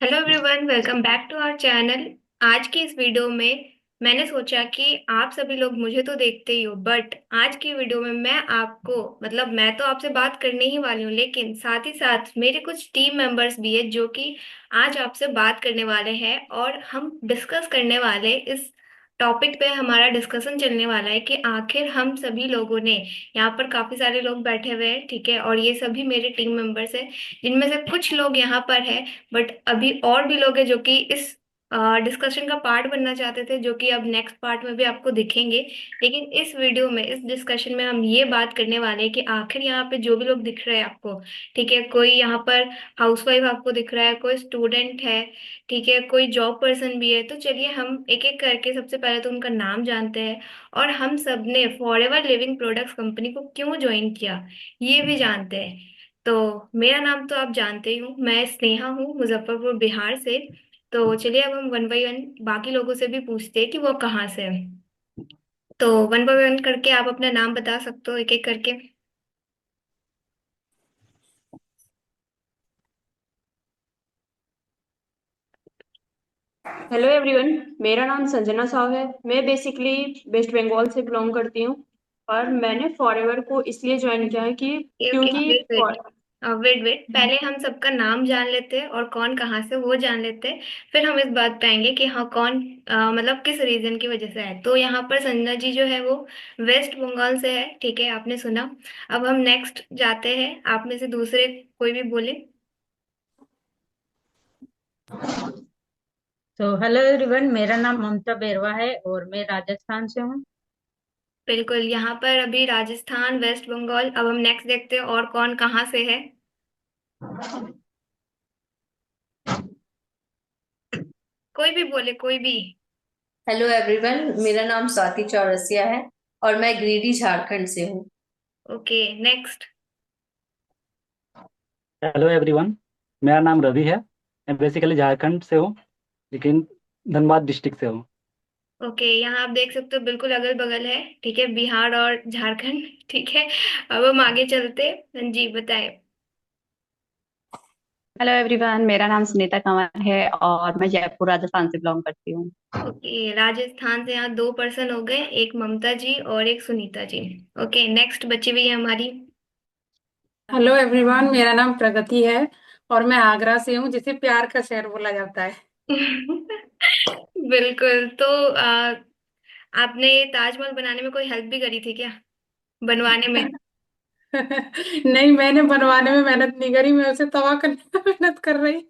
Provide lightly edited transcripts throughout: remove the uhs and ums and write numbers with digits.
Hello everyone, welcome back to our channel. आज की इस वीडियो में मैंने सोचा कि आप सभी लोग मुझे तो देखते ही हो, बट आज की वीडियो में मैं आपको मैं तो आपसे बात करने ही वाली हूँ, लेकिन साथ ही साथ मेरे कुछ टीम मेंबर्स भी है जो कि आज आपसे बात करने वाले हैं और हम डिस्कस करने वाले इस टॉपिक पे। हमारा डिस्कशन चलने वाला है कि आखिर हम सभी लोगों ने, यहाँ पर काफी सारे लोग बैठे हुए हैं, ठीक है, और ये सभी मेरे टीम मेंबर्स हैं, जिनमें से कुछ लोग यहाँ पर है, बट अभी और भी लोग हैं जो कि इस डिस्कशन का पार्ट बनना चाहते थे, जो कि अब नेक्स्ट पार्ट में भी आपको दिखेंगे। लेकिन इस वीडियो में, इस डिस्कशन में हम ये बात करने वाले हैं कि आखिर यहाँ पे जो भी लोग दिख रहे हैं आपको, ठीक है, कोई यहाँ पर हाउसवाइफ आपको दिख रहा है, कोई स्टूडेंट है, ठीक है, कोई जॉब पर्सन भी है। तो चलिए हम एक एक करके सबसे पहले तो उनका नाम जानते हैं, और हम सब ने फॉरएवर लिविंग प्रोडक्ट्स कंपनी को क्यों ज्वाइन किया ये भी जानते हैं। तो मेरा नाम तो आप जानते ही हूँ, मैं स्नेहा हूँ, मुजफ्फरपुर बिहार से। तो चलिए अब हम वन बाई वन बाकी लोगों से भी पूछते हैं कि वो कहाँ से है। तो वन बाय वन करके आप अपना नाम बता सकते हो, एक एक करके। Hello everyone. मेरा नाम संजना साहू है। मैं बेसिकली वेस्ट बंगाल से बिलोंग करती हूँ। और मैंने फॉरएवर को इसलिए ज्वाइन किया है कि ओके, क्योंकि वेट वेट वेट वेट, पहले हम सबका नाम जान लेते हैं और कौन कहाँ से वो जान लेते हैं। फिर हम इस बात पे आएंगे कि हाँ कौन किस रीजन की वजह से है। तो यहाँ पर संजना जी जो है वो वेस्ट बंगाल से है, ठीक है, आपने सुना। अब हम नेक्स्ट जाते हैं, आप में से दूसरे कोई भी बोले। तो हेलो एवरीवन, मेरा नाम ममता बेरवा है और मैं राजस्थान से हूँ। बिल्कुल, यहाँ पर अभी राजस्थान, वेस्ट बंगाल। अब हम नेक्स्ट देखते हैं और कौन कहाँ से है। कोई भी बोले, कोई भी। हेलो एवरीवन, मेरा नाम स्वाति चौरसिया है और मैं गिरिडीह झारखंड से हूँ। Okay, next. Hello everyone. मेरा नाम रवि है। मैं बेसिकली झारखंड से हूँ, लेकिन धनबाद डिस्ट्रिक्ट से हूँ। ओके, यहाँ आप देख सकते हो बिल्कुल अगल बगल है, ठीक है, बिहार और झारखंड। ठीक है, अब हम आगे चलते। हाँ जी, बताए। हेलो एवरीवन, मेरा नाम सुनीता कंवर है और मैं जयपुर राजस्थान से बिलोंग करती हूँ। ओके, राजस्थान से यहाँ दो पर्सन हो गए, एक ममता जी और एक सुनीता जी। ओके, नेक्स्ट बची हुई है हमारी। हेलो एवरीवन, मेरा नाम प्रगति है और मैं आगरा से हूँ, जिसे प्यार का शहर बोला जाता है। बिल्कुल। तो आपने ये ताजमहल बनाने में कोई हेल्प भी करी थी क्या, बनवाने में? नहीं, मैंने बनवाने में मेहनत नहीं करी, मैं उसे तबाह करने में मेहनत कर रही हूँ।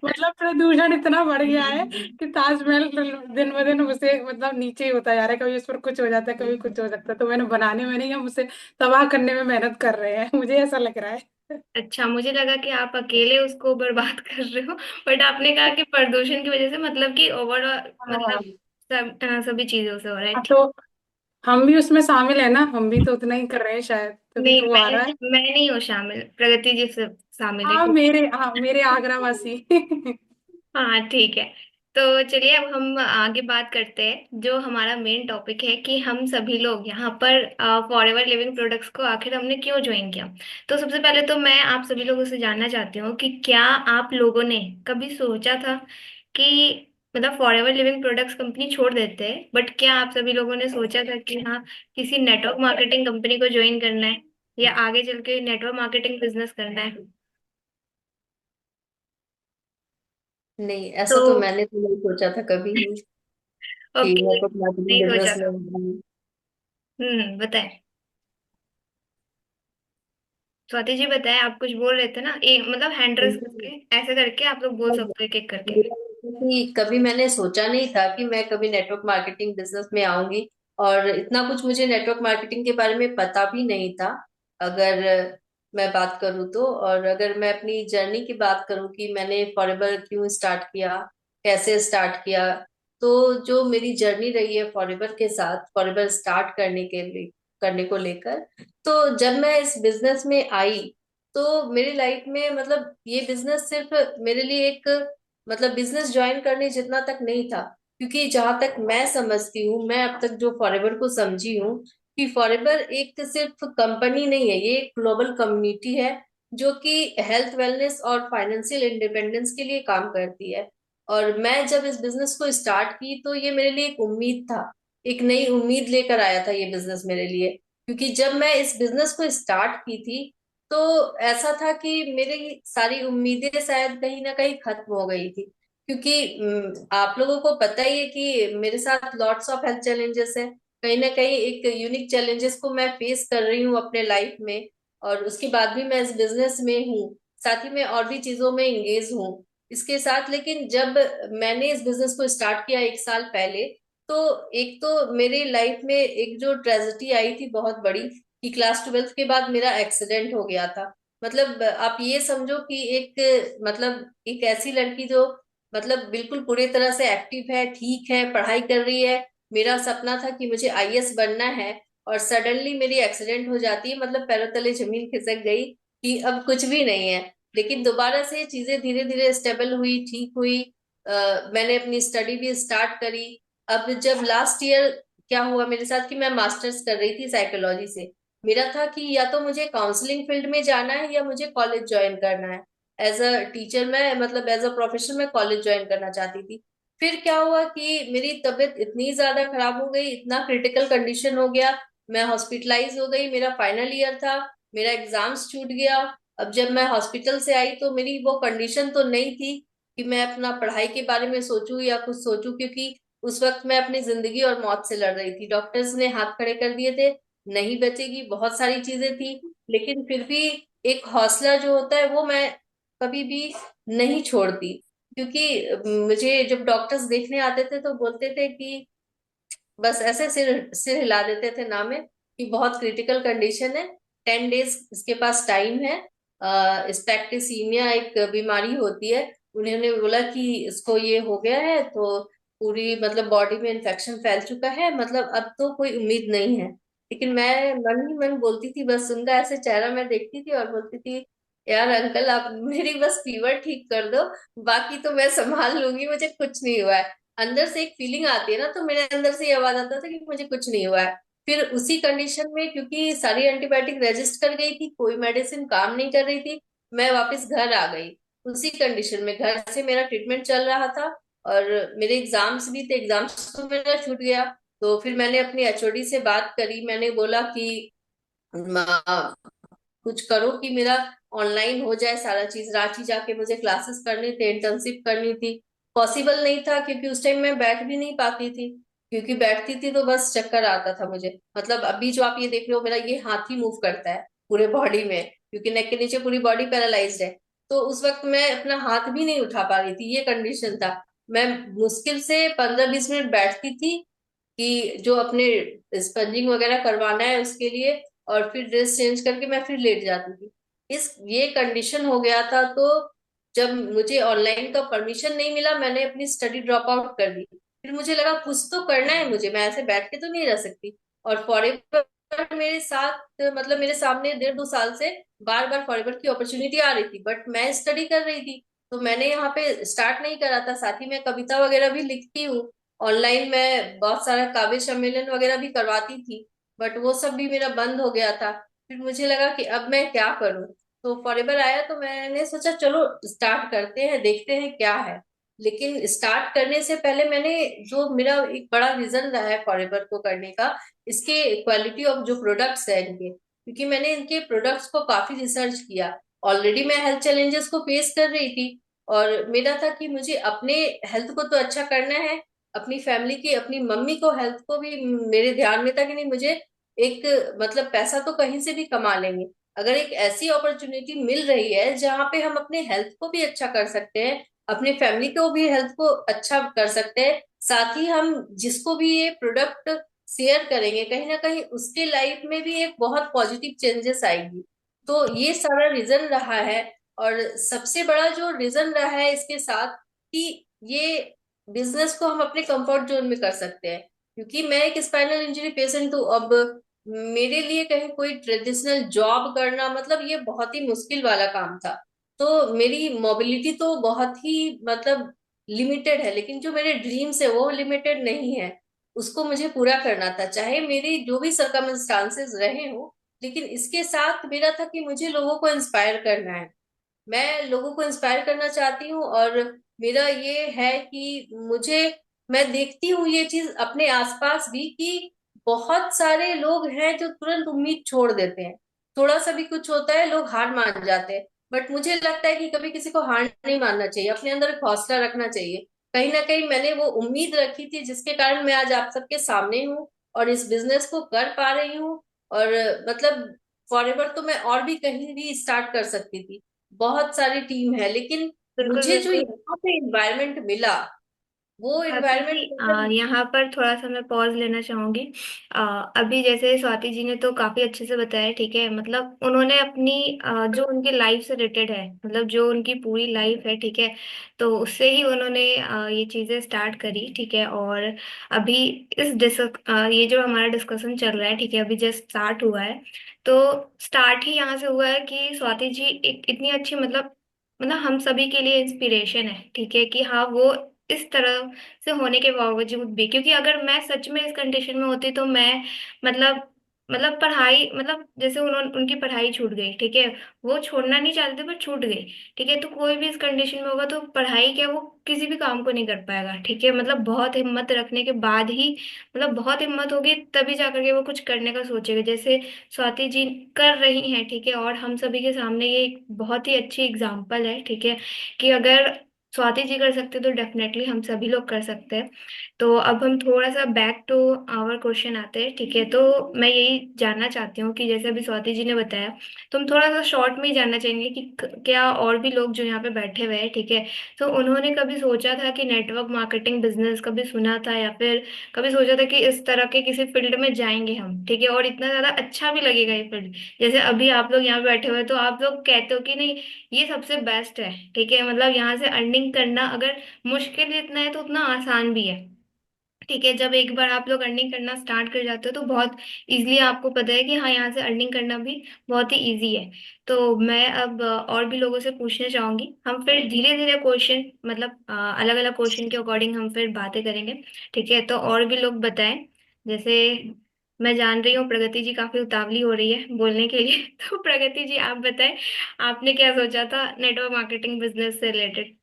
मतलब प्रदूषण इतना बढ़ गया है कि ताजमहल दिन ब दिन उसे नीचे ही होता जा रहा है। कभी उस पर कुछ हो जाता है, कभी कुछ हो सकता है। तो मैंने बनाने में नहीं, हम उसे तबाह करने में मेहनत कर रहे हैं, मुझे ऐसा लग रहा है। अच्छा, मुझे लगा कि आप अकेले उसको बर्बाद कर रहे हो, बट आपने कहा कि प्रदूषण की वजह से, मतलब कि ओवरऑल, हाँ। सभी चीजों से हो रहा है, हाँ, ठीक। तो हम भी उसमें शामिल है ना, हम भी तो उतना ही कर रहे हैं शायद, तभी नहीं, तो वो आ रहा है। मैं नहीं हूँ शामिल, प्रगति जी से शामिल है। हाँ मेरे आगरा वासी। हाँ, ठीक है। तो चलिए अब हम आगे बात करते हैं, जो हमारा मेन टॉपिक है कि हम सभी लोग यहाँ पर फॉरएवर लिविंग प्रोडक्ट्स को आखिर हमने क्यों ज्वाइन किया। तो सबसे पहले तो मैं आप सभी लोगों से जानना चाहती हूँ कि क्या आप लोगों ने कभी सोचा था कि फॉरएवर लिविंग प्रोडक्ट्स कंपनी छोड़ देते हैं, बट क्या आप सभी लोगों ने सोचा था कि हाँ किसी नेटवर्क मार्केटिंग कंपनी को ज्वाइन करना है, या आगे चल के नेटवर्क मार्केटिंग बिजनेस करना है? नहीं, तो ऐसा तो मैंने तो नहीं सोचा था कभी भी कि ओके, नेटवर्क मार्केटिंग नहीं बिजनेस सोचा में था। हूँ। बताएं। स्वाति जी बताएं, आप कुछ बोल रहे थे ना, एक हैंड रेस करके, ऐसे करके आप लोग बोल सकते हो एक एक करके। कि कभी मैंने सोचा नहीं था कि मैं कभी नेटवर्क मार्केटिंग बिजनेस में आऊंगी, और इतना कुछ मुझे नेटवर्क मार्केटिंग के बारे में पता भी नहीं था। अगर मैं बात करूँ तो, और अगर मैं अपनी जर्नी की बात करूँ कि मैंने फॉरएवर क्यों स्टार्ट किया, कैसे स्टार्ट किया, तो जो मेरी जर्नी रही है फॉरएवर के साथ, फॉरएवर स्टार्ट करने के लिए, करने को लेकर, तो जब मैं इस बिजनेस में आई तो मेरी लाइफ में ये बिजनेस सिर्फ मेरे लिए एक बिजनेस ज्वाइन करने जितना तक नहीं था। क्योंकि जहां तक मैं समझती हूँ, मैं अब तक जो फॉरएवर को समझी हूँ, कि फॉरएवर एक सिर्फ कंपनी नहीं है, ये एक ग्लोबल कम्युनिटी है जो कि हेल्थ वेलनेस और फाइनेंशियल इंडिपेंडेंस के लिए काम करती है। और मैं जब इस बिजनेस को स्टार्ट की तो ये मेरे लिए एक उम्मीद था, एक नई उम्मीद लेकर आया था ये बिजनेस मेरे लिए। क्योंकि जब मैं इस बिजनेस को स्टार्ट की थी तो ऐसा था कि मेरी सारी उम्मीदें शायद कहीं ना कहीं खत्म हो गई थी। क्योंकि आप लोगों को पता ही है कि मेरे साथ लॉट्स ऑफ हेल्थ चैलेंजेस है। कहीं ना कहीं एक यूनिक चैलेंजेस को मैं फेस कर रही हूँ अपने लाइफ में। और उसके बाद भी मैं इस बिजनेस में हूँ, साथ ही मैं और भी चीजों में इंगेज हूँ इसके साथ। लेकिन जब मैंने इस बिजनेस को स्टार्ट किया 1 साल पहले, तो एक तो मेरी लाइफ में एक जो ट्रेजेडी आई थी बहुत बड़ी, कि क्लास 12th के बाद मेरा एक्सीडेंट हो गया था। मतलब आप ये समझो कि एक मतलब एक ऐसी लड़की जो मतलब बिल्कुल पूरी तरह से एक्टिव है, ठीक है, पढ़ाई कर रही है, मेरा सपना था कि मुझे आईएएस बनना है, और सडनली मेरी एक्सीडेंट हो जाती है, मतलब पैरों तले जमीन खिसक गई कि अब कुछ भी नहीं है। लेकिन दोबारा से चीजें धीरे धीरे स्टेबल हुई, ठीक हुई। मैंने अपनी स्टडी भी स्टार्ट करी। अब जब लास्ट ईयर क्या हुआ मेरे साथ कि मैं मास्टर्स कर रही थी साइकोलॉजी से। मेरा था कि या तो मुझे काउंसलिंग फील्ड में जाना है या मुझे कॉलेज ज्वाइन करना है। एज अ टीचर मैं मतलब एज अ प्रोफेशन में कॉलेज ज्वाइन करना चाहती थी। फिर क्या हुआ कि मेरी तबीयत इतनी ज्यादा खराब हो गई, इतना क्रिटिकल कंडीशन हो गया, मैं हॉस्पिटलाइज हो गई। मेरा फाइनल ईयर था, मेरा एग्जाम्स छूट गया। अब जब मैं हॉस्पिटल से आई तो मेरी वो कंडीशन तो नहीं थी कि मैं अपना पढ़ाई के बारे में सोचूं या कुछ सोचूं, क्योंकि उस वक्त मैं अपनी जिंदगी और मौत से लड़ रही थी। डॉक्टर्स ने हाथ खड़े कर दिए थे, नहीं बचेगी, बहुत सारी चीजें थी। लेकिन फिर भी एक हौसला जो होता है वो मैं कभी भी नहीं छोड़ती। क्योंकि मुझे जब डॉक्टर्स देखने आते थे तो बोलते थे कि बस ऐसे सिर सिर हिला देते थे ना में कि बहुत क्रिटिकल कंडीशन है, 10 डेज इसके पास टाइम है। स्पेक्टिसीमिया एक बीमारी होती है, उन्होंने बोला कि इसको ये हो गया है तो पूरी मतलब बॉडी में इन्फेक्शन फैल चुका है, मतलब अब तो कोई उम्मीद नहीं है। लेकिन मैं मन ही मन बोलती थी, बस उनका ऐसे चेहरा मैं देखती थी और बोलती थी, यार अंकल आप मेरी बस फीवर ठीक कर दो, बाकी तो मैं संभाल लूंगी, मुझे कुछ नहीं हुआ है। अंदर से एक फीलिंग आती है ना, तो मेरे अंदर से ये आवाज आता था कि मुझे कुछ नहीं हुआ है। फिर उसी कंडीशन में, क्योंकि सारी एंटीबायोटिक रेजिस्ट कर गई थी, कोई मेडिसिन काम नहीं कर रही थी, मैं वापस घर आ गई। उसी कंडीशन में घर से मेरा ट्रीटमेंट चल रहा था, और मेरे एग्जाम्स भी थे, एग्जाम्स तो मेरा छूट गया। तो फिर मैंने अपनी एचओडी से बात करी, मैंने बोला कि कुछ करो कि मेरा ऑनलाइन हो जाए सारा चीज। रांची जाके मुझे क्लासेस करनी थी, इंटर्नशिप करनी थी। पॉसिबल नहीं था क्योंकि उस टाइम मैं बैठ भी नहीं पाती थी, क्योंकि बैठती थी तो बस चक्कर आता था मुझे। मतलब अभी जो आप ये देख रहे हो, मेरा ये हाथ ही मूव करता है पूरे बॉडी में, क्योंकि नेक के नीचे पूरी बॉडी पैरालाइज्ड है। तो उस वक्त मैं अपना हाथ भी नहीं उठा पा रही थी, ये कंडीशन था। मैं मुश्किल से 15-20 मिनट बैठती थी कि जो अपने स्पंजिंग वगैरह करवाना है उसके लिए, और फिर ड्रेस चेंज करके मैं फिर लेट जाती थी। इस ये कंडीशन हो गया था। तो जब मुझे ऑनलाइन का परमिशन नहीं मिला, मैंने अपनी स्टडी ड्रॉप आउट कर दी। फिर मुझे लगा कुछ तो करना है मुझे, मैं ऐसे बैठ के तो नहीं रह सकती। और फॉरेवर मेरे साथ मतलब मेरे सामने 1.5-2 साल से बार बार फॉरेवर की अपॉर्चुनिटी आ रही थी, बट मैं स्टडी कर रही थी, तो मैंने यहाँ पे स्टार्ट नहीं करा था। साथ ही मैं कविता वगैरह भी लिखती हूँ ऑनलाइन, मैं बहुत सारा काव्य सम्मेलन वगैरह भी करवाती थी, बट वो सब भी मेरा बंद हो गया था। फिर मुझे लगा कि अब मैं क्या करूं, तो फॉरेवर आया तो मैंने सोचा चलो स्टार्ट करते हैं, देखते हैं क्या है। लेकिन स्टार्ट करने से पहले मैंने, जो मेरा एक बड़ा विजन रहा है फॉरेवर को करने का, इसके क्वालिटी ऑफ जो प्रोडक्ट्स है इनके, क्योंकि मैंने इनके प्रोडक्ट्स को काफी रिसर्च किया। ऑलरेडी मैं हेल्थ चैलेंजेस को फेस कर रही थी, और मेरा था कि मुझे अपने हेल्थ को तो अच्छा करना है, अपनी फैमिली की, अपनी मम्मी को हेल्थ को भी मेरे ध्यान में था कि नहीं मुझे एक मतलब पैसा तो कहीं से भी कमा लेंगे। अगर एक ऐसी अपॉर्चुनिटी मिल रही है जहाँ पे हम अपने हेल्थ को भी अच्छा कर सकते हैं, अपने फैमिली को भी हेल्थ को अच्छा कर सकते हैं, साथ ही हम जिसको भी ये प्रोडक्ट शेयर करेंगे कहीं ना कहीं उसके लाइफ में भी एक बहुत पॉजिटिव चेंजेस आएगी। तो ये सारा रीजन रहा है। और सबसे बड़ा जो रीजन रहा है इसके साथ, कि ये बिजनेस को हम अपने कंफर्ट जोन में कर सकते हैं। क्योंकि मैं एक स्पाइनल इंजरी पेशेंट हूँ। अब मेरे लिए कहीं कोई ट्रेडिशनल जॉब करना मतलब ये बहुत ही मुश्किल वाला काम था। तो मेरी मोबिलिटी तो बहुत ही मतलब लिमिटेड है, लेकिन जो मेरे ड्रीम्स है वो लिमिटेड नहीं है। उसको मुझे पूरा करना था, चाहे मेरी जो भी सरकमस्टांसेस रहे हो, लेकिन इसके साथ मेरा था कि मुझे लोगों को इंस्पायर करना है। मैं लोगों को इंस्पायर करना चाहती हूँ, और मेरा ये है कि मैं देखती हूँ ये चीज अपने आसपास भी, कि बहुत सारे लोग हैं जो तुरंत उम्मीद छोड़ देते हैं। थोड़ा सा भी कुछ होता है लोग हार मान जाते हैं। बट मुझे लगता है कि कभी किसी को हार नहीं मानना चाहिए, अपने अंदर एक हौसला रखना चाहिए। कहीं ना कहीं मैंने वो उम्मीद रखी थी, जिसके कारण मैं आज आप सबके सामने हूँ और इस बिजनेस को कर पा रही हूँ। और मतलब फॉरएवर तो मैं और भी कहीं भी स्टार्ट कर सकती थी, बहुत सारी टीम है, लेकिन बिल्कुल मुझे जो बिल्कुल। यहाँ पे एनवायरनमेंट मिला, वो स्वाति जी, एनवायरनमेट मतलब। यहाँ पर थोड़ा सा मैं पॉज लेना चाहूंगी। अभी जैसे स्वाति जी ने तो काफी अच्छे से बताया, ठीक है, मतलब उन्होंने अपनी जो उनकी लाइफ से रिलेटेड है, मतलब जो उनकी पूरी लाइफ है, ठीक है, तो उससे ही उन्होंने ये चीजें स्टार्ट करी, ठीक है। और अभी ये जो हमारा डिस्कशन चल रहा है, ठीक है, अभी जस्ट स्टार्ट हुआ है। तो स्टार्ट ही यहाँ से हुआ है कि स्वाति जी एक इतनी अच्छी, मतलब हम सभी के लिए इंस्पिरेशन है, ठीक है, कि हाँ वो इस तरह से होने के बावजूद भी, क्योंकि अगर मैं सच में इस कंडीशन में होती तो मैं मतलब पढ़ाई, मतलब जैसे उन्होंने उनकी पढ़ाई छूट गई, ठीक है, वो छोड़ना नहीं चाहते थे पर छूट गई, ठीक है, तो कोई भी इस कंडीशन में होगा तो पढ़ाई क्या, वो किसी भी काम को नहीं कर पाएगा, ठीक है, मतलब बहुत हिम्मत रखने के बाद ही, मतलब बहुत हिम्मत होगी तभी जाकर के वो कुछ करने का सोचेगा, जैसे स्वाति जी कर रही हैं, ठीक है। और हम सभी के सामने ये एक बहुत ही अच्छी एग्जाम्पल है, ठीक है, कि अगर स्वाति जी कर सकते तो डेफिनेटली हम सभी लोग कर सकते हैं। तो अब हम थोड़ा सा बैक टू आवर क्वेश्चन आते हैं, ठीक है। तो मैं यही जानना चाहती हूँ कि जैसे अभी स्वाति जी ने बताया, तो हम थोड़ा सा शॉर्ट में ही जानना चाहेंगे कि क्या और भी लोग जो यहाँ पे बैठे हुए हैं, ठीक है, तो उन्होंने कभी सोचा था कि नेटवर्क मार्केटिंग बिजनेस कभी सुना था, या फिर कभी सोचा था कि इस तरह के किसी फील्ड में जाएंगे हम, ठीक है, और इतना ज्यादा अच्छा भी लगेगा ये फील्ड, जैसे अभी आप लोग यहाँ पे बैठे हुए हैं, तो आप लोग कहते हो कि नहीं ये सबसे बेस्ट है, ठीक है, मतलब यहाँ से अर्निंग करना अगर मुश्किल इतना है तो उतना आसान भी है, ठीक है, जब एक बार आप लोग अर्निंग करना स्टार्ट कर जाते हो तो बहुत इजीली आपको पता है कि हाँ यहाँ से अर्निंग करना भी बहुत ही इजी है। तो मैं अब और भी लोगों से पूछना चाहूंगी, हम फिर धीरे धीरे क्वेश्चन, मतलब अलग अलग क्वेश्चन के अकॉर्डिंग हम फिर बातें करेंगे, ठीक है। तो और भी लोग बताएं, जैसे मैं जान रही हूँ प्रगति जी काफी उतावली हो रही है बोलने के लिए तो प्रगति जी आप बताएं, आपने क्या सोचा था नेटवर्क मार्केटिंग बिजनेस से रिलेटेड।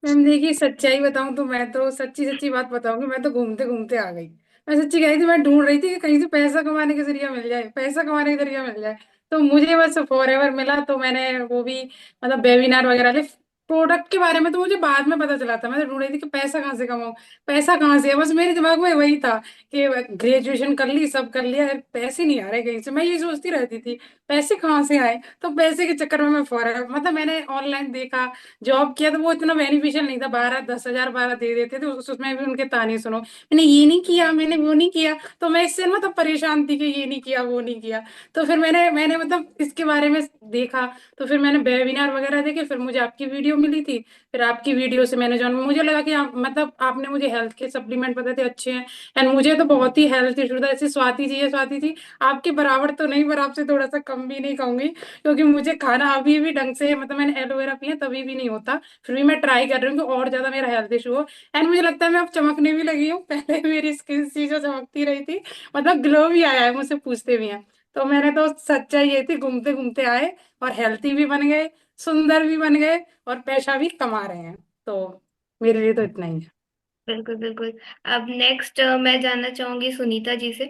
मैम देखिए, सच्चाई बताऊं तो मैं तो सच्ची सच्ची बात बताऊंगी, मैं तो घूमते घूमते आ गई। मैं सच्ची कही थी, मैं ढूंढ रही थी कि कहीं से पैसा कमाने का जरिया मिल जाए, पैसा कमाने का जरिया मिल जाए। तो मुझे बस फॉर एवर मिला, तो मैंने वो भी मतलब वेबिनार वगैरह ले। प्रोडक्ट के बारे में तो मुझे बाद में पता चला था, मैं तो ढूंढ रही थी कि पैसा कहाँ से कमाऊं, पैसा कहाँ से है, बस मेरे दिमाग में वही था कि ग्रेजुएशन कर ली, सब कर लिया, यार पैसे नहीं आ रहे कहीं से, मैं ये सोचती रहती थी पैसे कहाँ से आए। तो पैसे के चक्कर में मैं फॉर एवर, मतलब मैंने ऑनलाइन देखा, जॉब किया, तो वो इतना बेनिफिशियल नहीं था, 12-10 हजार 12 दे देते थे, उसमें भी उनके ताने सुनो, मैंने ये नहीं किया, मैंने वो नहीं किया। तो मैं इससे मतलब परेशान थी कि ये नहीं किया, वो नहीं किया। तो फिर मैंने मैंने मतलब इसके बारे में देखा, तो फिर मैंने वेबिनार वगैरह देखे, फिर मुझे आपकी वीडियो मिली थी। फिर आपकी वीडियो से मैंने जान, मुझे लगा कि आप मतलब आपने मुझे हेल्थ के सप्लीमेंट बताए थे अच्छे हैं। एंड मुझे तो बहुत ही हेल्थ इशू था, जैसे स्वाति जी है, स्वाति जी आपके बराबर तो नहीं, पर आपसे थोड़ा सा कम भी नहीं कहूंगी, क्योंकि मुझे खाना अभी भी ढंग से, मतलब मैंने एलोवेरा पिया तभी भी नहीं होता। फिर भी मैं ट्राई कर रही हूँ कि और ज्यादा मेरा हेल्थ इशू हो। एंड मुझे लगता है मैं अब चमकने भी लगी हूँ, पहले मेरी स्किन चीजों चमकती रही थी, मतलब ग्लो भी आया है, मुझसे पूछते भी हैं। तो मैंने तो सच्चाई ये थी, घूमते घूमते आए और हेल्थी भी बन गए, सुंदर भी बन गए, और पैसा भी कमा रहे हैं। तो मेरे लिए तो इतना ही है। बिल्कुल बिल्कुल। अब नेक्स्ट मैं जानना चाहूंगी सुनीता जी से,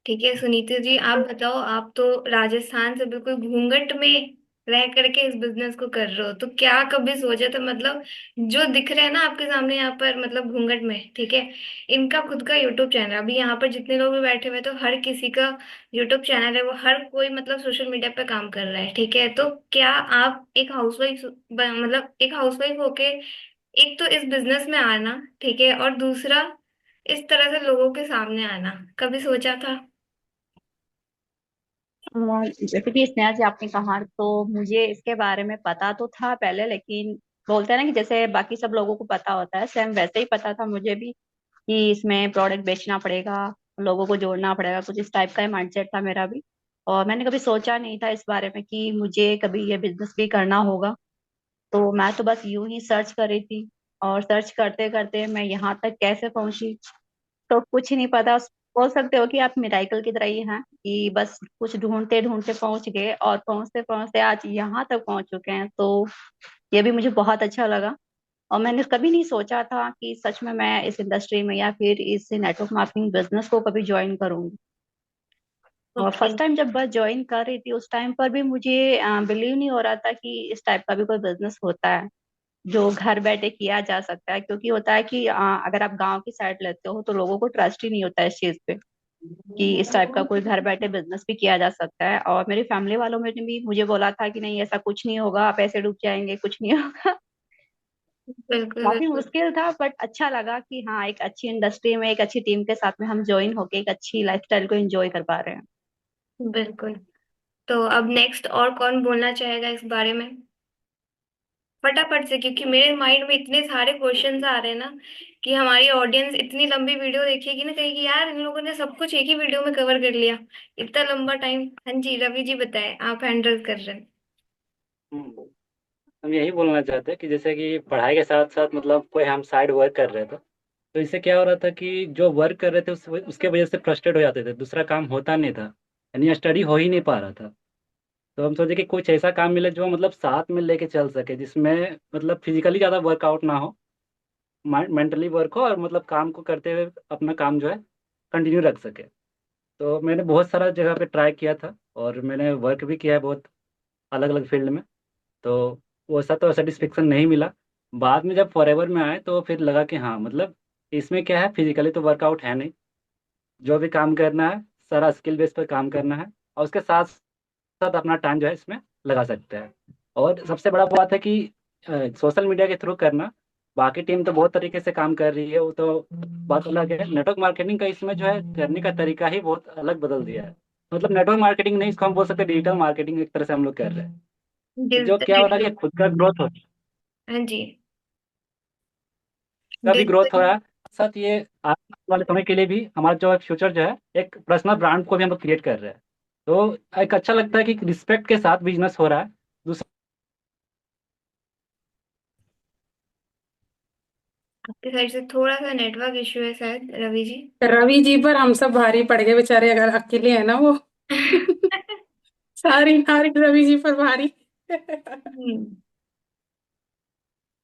ठीक है। सुनीता जी आप बताओ, आप तो राजस्थान से बिल्कुल घूंघट में रह करके इस बिजनेस को कर रहे हो, तो क्या कभी सोचा था, मतलब जो दिख रहे हैं ना आपके सामने यहाँ पर, मतलब घूंघट में, ठीक है, इनका खुद का यूट्यूब चैनल, अभी यहाँ पर जितने लोग भी बैठे हुए हैं तो हर किसी का यूट्यूब चैनल है, वो हर कोई मतलब सोशल मीडिया पे काम कर रहा है, ठीक है। तो क्या आप एक हाउसवाइफ, मतलब एक हाउसवाइफ होके एक तो इस बिजनेस में आना, ठीक है, और दूसरा इस तरह से लोगों के सामने आना, कभी सोचा था। जैसे कि स्नेहा जी आपने कहा, तो मुझे इसके बारे में पता तो था पहले, लेकिन बोलते हैं ना कि जैसे बाकी सब लोगों को पता होता है, सेम वैसे ही पता था मुझे भी कि इसमें प्रोडक्ट बेचना पड़ेगा, लोगों को जोड़ना पड़ेगा, कुछ इस टाइप का ही माइंडसेट था मेरा भी। और मैंने कभी सोचा नहीं था इस बारे में कि मुझे कभी ये बिजनेस भी करना होगा। तो मैं तो बस यूं ही सर्च कर रही थी, और सर्च करते करते मैं यहाँ तक कैसे पहुंची तो कुछ नहीं पता। बोल सकते हो कि आप मिराइकल की तरह ही हैं कि बस कुछ ढूंढते ढूंढते पहुंच गए और पहुंचते पहुंचते आज यहाँ तक पहुंच चुके हैं। तो ये भी मुझे बहुत अच्छा लगा। और मैंने कभी नहीं सोचा था कि सच में मैं इस इंडस्ट्री में या फिर इस नेटवर्क मार्केटिंग बिजनेस को कभी ज्वाइन करूंगी। और ओके। फर्स्ट टाइम जब बस ज्वाइन कर रही थी उस टाइम पर भी मुझे बिलीव नहीं हो रहा था कि इस टाइप का भी कोई बिजनेस होता है जो घर बैठे किया जा सकता है। क्योंकि होता है कि अगर आप गांव की साइड लेते हो तो लोगों को ट्रस्ट ही नहीं होता है इस चीज पे कि इस टाइप का कोई घर बैठे बिजनेस भी किया जा सकता है। और मेरी फैमिली वालों ने भी मुझे बोला था कि नहीं ऐसा कुछ नहीं होगा, आप ऐसे डूब जाएंगे, कुछ नहीं होगा। बिल्कुल काफी बिल्कुल। मुश्किल था बट अच्छा लगा कि हाँ एक अच्छी इंडस्ट्री में एक अच्छी टीम के साथ में हम ज्वाइन होके एक अच्छी लाइफस्टाइल को एंजॉय कर पा रहे हैं। बिल्कुल। तो अब नेक्स्ट और कौन बोलना चाहेगा इस बारे में, फटाफट से, क्योंकि मेरे माइंड में इतने सारे क्वेश्चंस आ रहे हैं ना कि हमारी ऑडियंस इतनी लंबी वीडियो देखेगी ना, कहेगी यार इन लोगों ने सब कुछ एक ही वीडियो में कवर कर लिया, इतना लंबा टाइम। हाँ जी रवि जी बताएं, आप हैंडल कर रहे हैं। हम्म, हम यही बोलना चाहते हैं कि जैसे कि पढ़ाई के साथ साथ मतलब कोई हम साइड वर्क कर रहे थे, तो इससे क्या हो रहा था कि जो वर्क कर रहे थे उसके वजह से फ्रस्ट्रेट हो जाते थे, दूसरा काम होता नहीं था, यानी स्टडी हो ही नहीं पा रहा था। तो हम सोचे कि कुछ ऐसा काम मिले जो मतलब साथ में लेके चल सके, जिसमें मतलब फिजिकली ज़्यादा वर्कआउट ना हो, मेंटली वर्क हो, और मतलब काम को करते हुए अपना काम जो है कंटिन्यू रख सके। तो मैंने बहुत सारा जगह पे ट्राई किया था, और मैंने वर्क भी किया है बहुत अलग अलग फील्ड में। तो वैसा तो सेटिस्फेक्शन नहीं मिला। बाद में जब फॉरएवर में आए तो फिर लगा कि हाँ मतलब इसमें क्या है, फिजिकली तो वर्कआउट है नहीं, जो भी काम करना है सारा स्किल बेस पर काम करना है, और उसके साथ साथ अपना टाइम जो है इसमें लगा सकते हैं। और सबसे बड़ा बात है कि सोशल मीडिया के थ्रू करना, बाकी टीम तो बहुत तरीके से काम कर रही है, वो तो बात अलग है। नेटवर्क मार्केटिंग का इसमें जो है करने का तरीका ही बहुत अलग बदल दिया है। मतलब नेटवर्क मार्केटिंग नहीं, इसको हम बोल सकते हैं डिजिटल मार्केटिंग एक तरह से हम लोग कर रहे हैं। तो जो क्या हो रहा है कि खुद का ग्रोथ हो, हाँ जी। का भी ग्रोथ हो डिजिटल। रहा है, साथ ये आने वाले समय के लिए भी हमारा जो फ्यूचर जो है एक पर्सनल ब्रांड को भी हम लोग क्रिएट कर रहे हैं। तो एक अच्छा लगता है कि रिस्पेक्ट के साथ बिजनेस हो रहा है। दूसरा, आपके साइड से थोड़ा सा नेटवर्क इश्यू है शायद रवि जी। रवि जी पर हम सब भारी पड़ गए बेचारे, अगर अकेले है ना वो। सारी नारी रवि जी पर भारी। हम्म,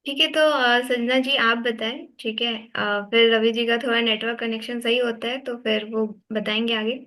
ठीक है। तो संजना जी आप बताएं, ठीक है। फिर रवि जी का थोड़ा नेटवर्क कनेक्शन सही होता है तो फिर वो बताएंगे आगे।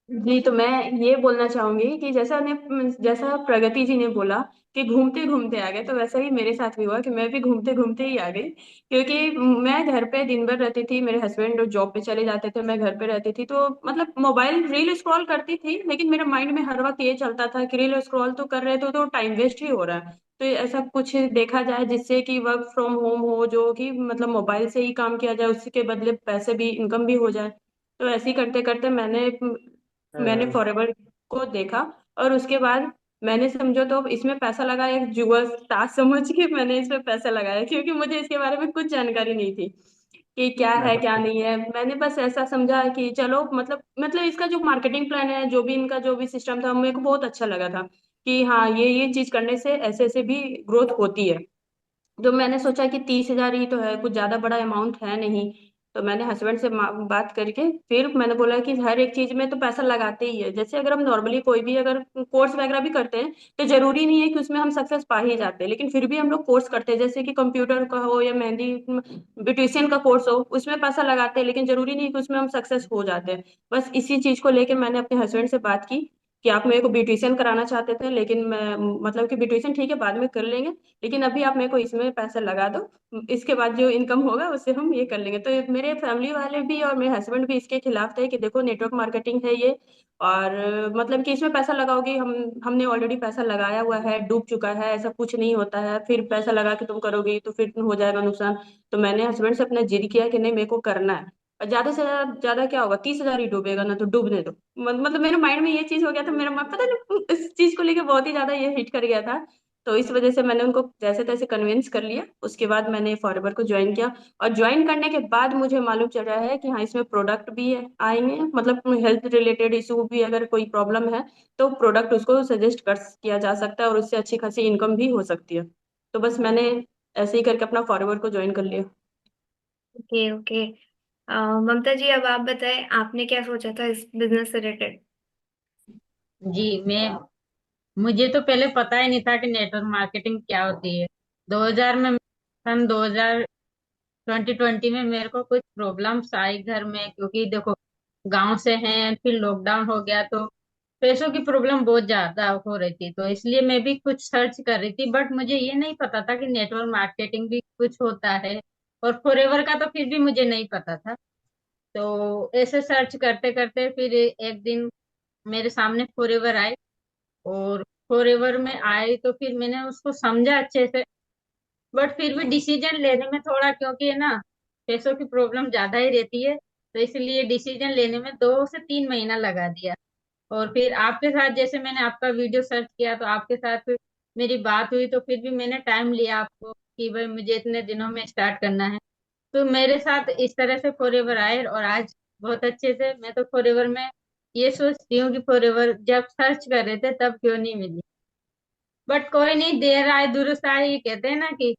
जी, तो मैं ये बोलना चाहूंगी कि जैसा प्रगति जी ने बोला कि घूमते घूमते आ गए, तो वैसा ही मेरे साथ भी हुआ कि मैं भी घूमते घूमते ही आ गई। क्योंकि मैं घर पे दिन भर रहती थी, मेरे हस्बैंड जॉब पे चले जाते थे, मैं घर पे रहती थी, तो मतलब मोबाइल रील स्क्रॉल करती थी, लेकिन मेरे माइंड में हर वक्त ये चलता था कि रील स्क्रॉल तो कर रहे तो टाइम वेस्ट ही हो रहा है। तो ऐसा कुछ देखा जाए जिससे कि वर्क फ्रॉम होम हो, जो कि मतलब मोबाइल से ही काम किया जाए, उसके बदले पैसे भी, इनकम भी हो जाए। तो ऐसे ही करते करते मैंने अ, फॉरएवर को देखा, और उसके बाद मैंने समझो तो इसमें पैसा लगाया, एक जुआ ताश समझ के मैंने इसमें पैसा लगाया, क्योंकि मुझे इसके बारे में कुछ जानकारी नहीं थी कि क्या है क्या नहीं है। मैंने बस ऐसा समझा कि चलो, मतलब इसका जो मार्केटिंग प्लान है, जो भी इनका जो भी सिस्टम था, मेरे को बहुत अच्छा लगा था कि हाँ ये चीज करने से ऐसे ऐसे भी ग्रोथ होती है। तो मैंने सोचा कि 30,000 ही तो है, कुछ ज्यादा बड़ा अमाउंट है नहीं। तो मैंने हस्बैंड से बात करके फिर मैंने बोला कि हर एक चीज में तो पैसा लगाते ही है। जैसे अगर हम नॉर्मली कोई भी अगर कोर्स वगैरह भी करते हैं, तो जरूरी नहीं है कि उसमें हम सक्सेस पा ही जाते हैं, लेकिन फिर भी हम लोग कोर्स करते हैं, जैसे कि कंप्यूटर का हो या मेहंदी ब्यूटिशियन का कोर्स हो, उसमें पैसा लगाते हैं, लेकिन जरूरी नहीं है कि उसमें हम सक्सेस हो जाते हैं। बस इसी चीज को लेके मैंने अपने हस्बैंड से बात की कि आप मेरे को ब्यूटिशियन कराना चाहते थे, लेकिन मैं मतलब कि ब्यूटिशियन ठीक है बाद में कर लेंगे, लेकिन अभी आप मेरे को इसमें पैसा लगा दो, इसके बाद जो इनकम होगा उससे हम ये कर लेंगे। तो मेरे फैमिली वाले भी और मेरे हस्बैंड भी इसके खिलाफ थे कि देखो नेटवर्क मार्केटिंग है ये, और मतलब कि इसमें पैसा लगाओगे, हमने ऑलरेडी पैसा लगाया हुआ है, डूब चुका है, ऐसा कुछ नहीं होता है, फिर पैसा लगा के तुम करोगी तो फिर हो जाएगा नुकसान। तो मैंने हस्बैंड से अपना जिद किया कि नहीं, मेरे को करना है। और ज्यादा से ज्यादा क्या होगा, 30,000 ही डूबेगा ना, तो डूबने दो। मतलब मेरे माइंड में ये चीज हो गया था, मेरा पता नहीं इस चीज को लेके बहुत ही ज्यादा ये हिट कर गया था। तो इस वजह से मैंने उनको जैसे तैसे कन्विंस कर लिया, उसके बाद मैंने फॉरएवर को ज्वाइन किया। और ज्वाइन करने के बाद मुझे मालूम चल रहा है कि हाँ इसमें प्रोडक्ट भी आएंगे, मतलब हेल्थ रिलेटेड इशू भी अगर कोई प्रॉब्लम है, तो प्रोडक्ट उसको सजेस्ट कर किया जा सकता है, और उससे अच्छी खासी इनकम भी हो सकती है। तो बस मैंने ऐसे ही करके अपना फॉरएवर को ज्वाइन कर लिया। Okay okay. ममता जी, अब आप बताएं, आपने क्या सोचा था इस बिजनेस से रिलेटेड? जी, मैं मुझे तो पहले पता ही नहीं था कि नेटवर्क मार्केटिंग क्या होती है। 2000 में, सन 2020 में मेरे को कुछ प्रॉब्लम्स आई घर में, क्योंकि देखो गांव से हैं, फिर लॉकडाउन हो गया तो पैसों की प्रॉब्लम बहुत ज्यादा हो रही थी, तो इसलिए मैं भी कुछ सर्च कर रही थी, बट मुझे ये नहीं पता था कि नेटवर्क मार्केटिंग भी कुछ होता है। और फॉरएवर का तो फिर भी मुझे नहीं पता था। तो ऐसे सर्च करते करते फिर एक दिन मेरे सामने फॉरएवर आए, और फॉरएवर में आए तो फिर मैंने उसको समझा अच्छे से। बट फिर भी डिसीजन लेने में थोड़ा, क्योंकि है ना, पैसों की प्रॉब्लम ज्यादा ही रहती है, तो इसलिए डिसीजन लेने में 2 से 3 महीना लगा दिया। और फिर आपके साथ, जैसे मैंने आपका वीडियो सर्च किया तो आपके साथ मेरी बात हुई, तो फिर भी मैंने टाइम लिया आपको कि भाई मुझे इतने दिनों में स्टार्ट करना है। तो मेरे साथ इस तरह से फॉरएवर आए, और आज बहुत अच्छे से मैं तो फॉरएवर में ये सोचती हूँ कि फॉरएवर जब सर्च कर रहे थे तब क्यों नहीं मिली। बट कोई नहीं, देर आए दुरुस्त आए, ये कहते हैं ना कि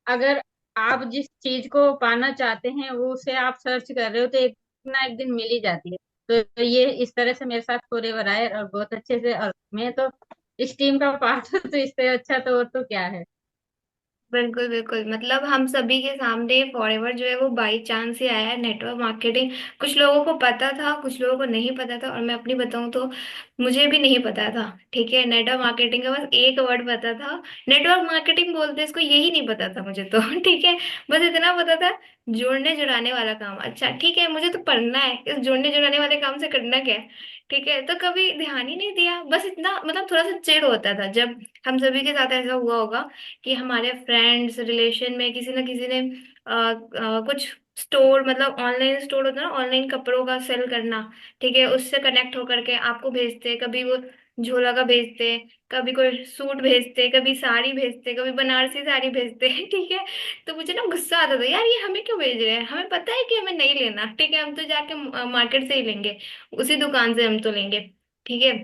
अगर आप जिस चीज को पाना चाहते हैं वो उसे आप सर्च कर रहे हो तो एक ना एक दिन मिल ही जाती है। तो ये इस तरह से मेरे साथ फॉरएवर आए, और बहुत अच्छे से, और मैं तो इस टीम का पार्ट हूँ, तो इससे अच्छा तो और तो क्या है। बिल्कुल बिल्कुल, मतलब हम सभी के सामने फॉरएवर जो है वो बाई चांस ही आया है। नेटवर्क मार्केटिंग कुछ लोगों को पता था, कुछ लोगों को नहीं पता था, और मैं अपनी बताऊं तो मुझे भी नहीं पता था। ठीक है, नेटवर्क मार्केटिंग का बस एक वर्ड पता था, नेटवर्क मार्केटिंग बोलते हैं इसको, यही नहीं पता था मुझे तो ठीक है, बस इतना पता था, जोड़ने जुड़ाने वाला काम। अच्छा ठीक है, मुझे तो पढ़ना है, इस जोड़ने जुड़ाने वाले काम से करना क्या है? ठीक है, तो कभी ध्यान ही नहीं दिया, बस इतना, मतलब थोड़ा सा चिढ़ होता था जब हम सभी के साथ ऐसा हुआ होगा कि हमारे फ्रेंड्स रिलेशन में किसी न किसी ने कुछ स्टोर, मतलब ऑनलाइन स्टोर होता है ना, ऑनलाइन कपड़ों का सेल करना। ठीक है, उससे कनेक्ट होकर के आपको भेजते, कभी वो झोला का भेजते, कभी कोई सूट भेजते, कभी साड़ी भेजते, कभी बनारसी साड़ी भेजते ठीक है, तो मुझे ना गुस्सा आता था, यार ये हमें क्यों भेज रहे हैं, हमें पता है कि हमें नहीं लेना। ठीक है, हम तो जाके मार्केट से ही लेंगे, उसी दुकान से हम तो लेंगे। ठीक है,